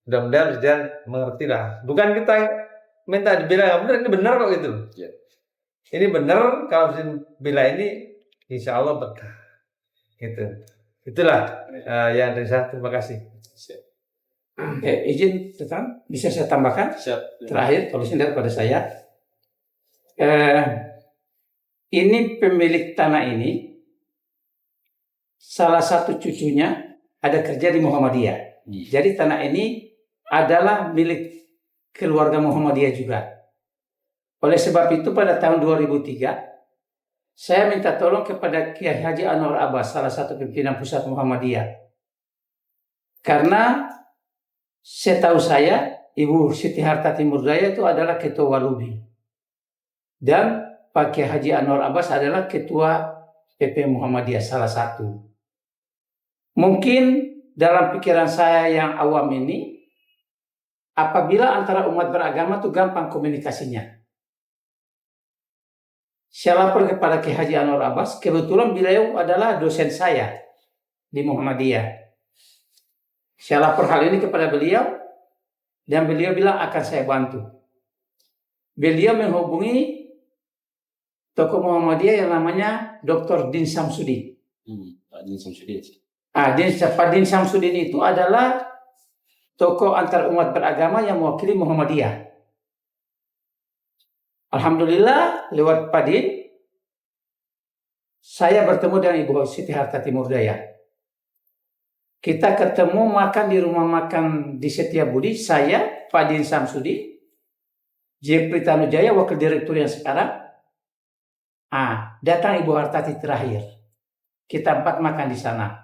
Mudah-mudahan presiden mengerti lah. Bukan kita minta dibela, benar ini benar kok gitu. Yeah. Ini benar kalau presiden bela ini, insya Allah berkah. Gitu. Itulah yang dari saya. Terima kasih. Izin Tuan, bisa saya tambahkan? Siap. Terakhir, solusi daripada saya. Ini pemilik tanah ini, salah satu cucunya ada kerja di Muhammadiyah. Jadi tanah ini adalah milik keluarga Muhammadiyah juga. Oleh sebab itu pada tahun 2003, saya minta tolong kepada Kiai Haji Anwar Abbas, salah satu pimpinan pusat Muhammadiyah. Karena setahu saya, Ibu Siti Hartati Murdaya itu adalah ketua Walubi. Dan Pak Kiai Haji Anwar Abbas adalah ketua PP Muhammadiyah salah satu. Mungkin dalam pikiran saya yang awam ini, apabila antara umat beragama itu gampang komunikasinya. Saya lapor kepada Kiai Haji Anwar Abbas, kebetulan beliau adalah dosen saya di Muhammadiyah. Saya lapor hal ini kepada beliau, dan beliau bilang akan saya bantu. Beliau menghubungi tokoh Muhammadiyah yang namanya Dr. Din Samsudin. Pak Din Samsudin. Pak Din Samsudin itu adalah tokoh antar umat beragama yang mewakili Muhammadiyah. Alhamdulillah lewat Pak Din, saya bertemu dengan Ibu Siti Hartati Murdaya. Kita ketemu makan di rumah makan di Setiabudi, saya, Pak Din Samsudin, Jepri Tanujaya, wakil direktur yang sekarang. Datang Ibu Hartati terakhir. Kita 4 makan di sana.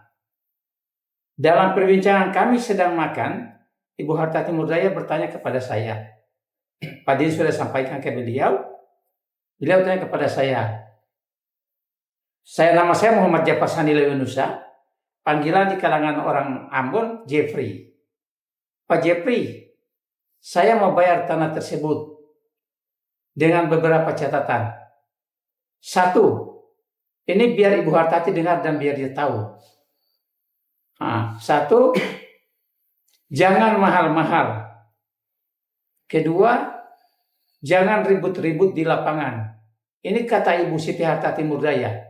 Dalam perbincangan kami sedang makan, Ibu Hartati Murdaya bertanya kepada saya. Pak Din sudah sampaikan ke beliau. Beliau tanya kepada saya. Nama saya Muhammad Jafar Sanila Yunusa. Panggilan di kalangan orang Ambon, Jeffrey. Pak Jeffrey, saya mau bayar tanah tersebut dengan beberapa catatan. 1, ini biar Ibu Hartati dengar dan biar dia tahu. 1, jangan mahal-mahal. 2, jangan ribut-ribut di lapangan. Ini kata Ibu Siti Hartati Murdaya.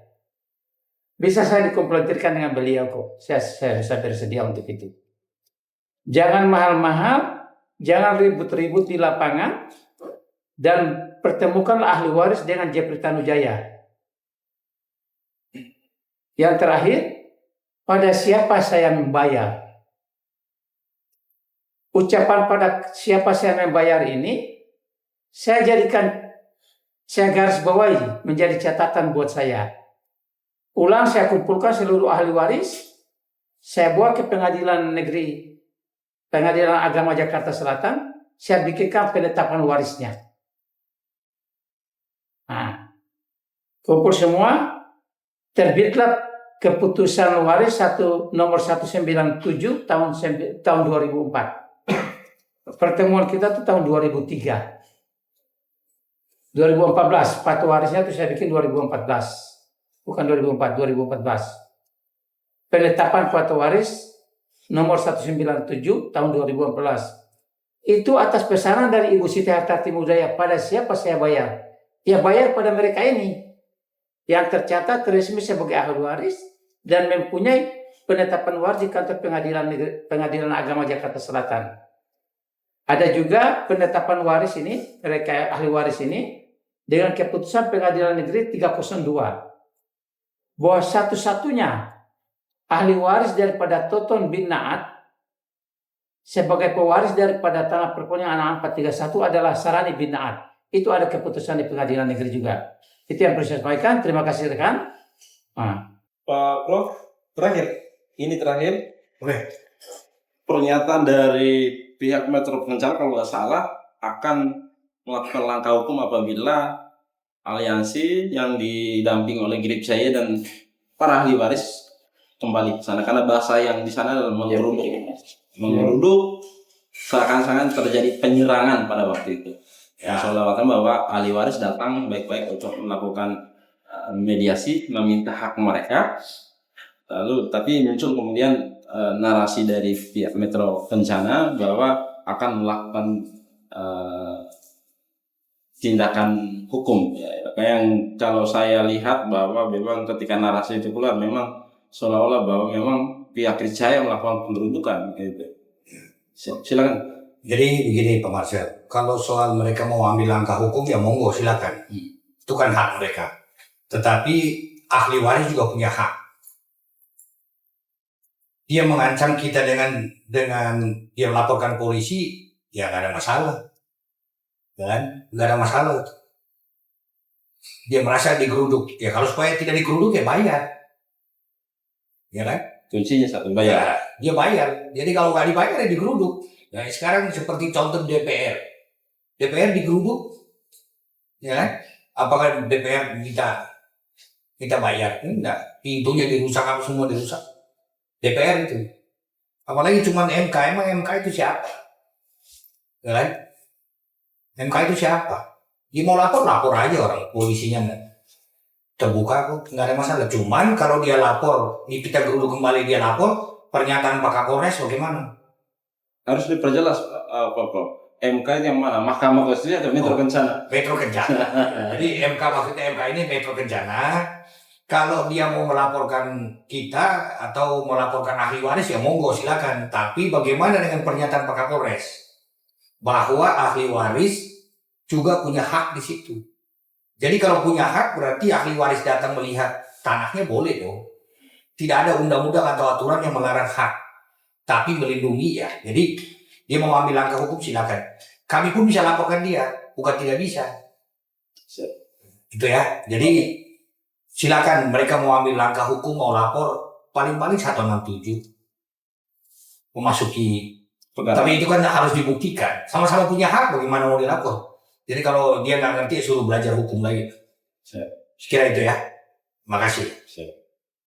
Bisa saya dikompletirkan dengan beliau kok. Saya bersedia untuk itu. Jangan mahal-mahal, jangan ribut-ribut di lapangan, dan pertemukanlah ahli waris dengan Jepri Tanujaya. Yang terakhir, pada siapa saya membayar? Ucapan pada siapa saya membayar ini, saya garis bawahi menjadi catatan buat saya. Ulang saya kumpulkan seluruh ahli waris, saya bawa ke pengadilan negeri, pengadilan agama Jakarta Selatan, saya bikinkan penetapan warisnya. Nah, kumpul semua, terbitlah keputusan waris nomor 197 tahun 2004. Pertemuan kita tuh tahun 2003. 2014, fatwa warisnya itu saya bikin 2014. Bukan 2004, 2014. Penetapan fatwa waris nomor 197 tahun 2014. Itu atas pesanan dari Ibu Siti Hartarti Mudaya. Pada siapa saya bayar? Ya bayar pada mereka ini yang tercatat resmi sebagai ahli waris dan mempunyai penetapan waris di kantor pengadilan agama Jakarta Selatan. Ada juga penetapan waris ini, mereka ahli waris ini dengan keputusan pengadilan negeri 302 bahwa satu-satunya ahli waris daripada Toton bin Naat sebagai pewaris daripada tanah perponian anak 431 adalah Sarani bin Naat. Itu ada keputusan di pengadilan negeri juga. Itu yang perlu saya sampaikan. Terima kasih rekan. Pak Prof, terakhir. Oke. Pernyataan dari pihak Metro Pencarian kalau nggak salah akan melakukan langkah hukum apabila aliansi yang didamping oleh Grip saya dan para ahli waris kembali ke sana, karena bahasa yang di sana adalah mengeruduk, seakan-akan terjadi penyerangan pada waktu itu. Ya. Seolah-olah bahwa ahli waris datang baik-baik untuk melakukan mediasi, meminta hak mereka, lalu tapi muncul kemudian narasi dari pihak Metro Kencana bahwa akan melakukan tindakan hukum. Ya, yang kalau saya lihat bahwa memang ketika narasi itu keluar memang seolah-olah bahwa memang pihak Gricaya melakukan pengerudukan gitu. Silakan. Jadi begini Pak Marcel, kalau soal mereka mau ambil langkah hukum ya monggo silakan. Itu kan hak mereka. Tetapi ahli waris juga punya hak. Dia mengancam kita dengan dia melaporkan polisi, ya nggak ada masalah. Kan? Nggak ada masalah. Dia merasa digeruduk. Ya kalau supaya tidak digeruduk ya bayar. Ya kan? Kuncinya satu, bayar. Ya, dia bayar. Jadi kalau nggak dibayar ya digeruduk. Nah sekarang seperti contoh DPR. DPR digeruduk. Ya kan? Apakah DPR kita bayar? Enggak. Pintunya dirusak, apa semua dirusak. DPR itu. Apalagi cuma MK. Emang MK itu siapa? Ya kan? MK itu siapa? Dia mau lapor aja orang polisinya terbuka kok, nggak ada masalah. Cuman kalau dia lapor, ini kita geruduk kembali dia lapor, pernyataan Pak Kapolres bagaimana? Harus diperjelas Prof. MK itu yang mana? Mahkamah Konstitusi atau Metro Kencana? Metro Kencana. Jadi MK maksudnya MK ini Metro Kencana. Kalau dia mau melaporkan kita atau melaporkan ahli waris ya monggo silakan. Tapi bagaimana dengan pernyataan Pak Kapolres bahwa ahli waris juga punya hak di situ. Jadi kalau punya hak berarti ahli waris datang melihat tanahnya boleh dong. Tidak ada undang-undang atau aturan yang melarang hak, tapi melindungi ya. Jadi dia mau ambil langkah hukum silakan. Kami pun bisa laporkan dia, bukan tidak bisa. Gitu ya. Jadi silakan mereka mau ambil langkah hukum, mau lapor, paling-paling 167 memasuki. Tapi itu kan harus dibuktikan. Sama-sama punya hak, bagaimana mau dilapor. Jadi kalau dia nggak ngerti, suruh belajar hukum lagi. Sekira itu ya. Makasih.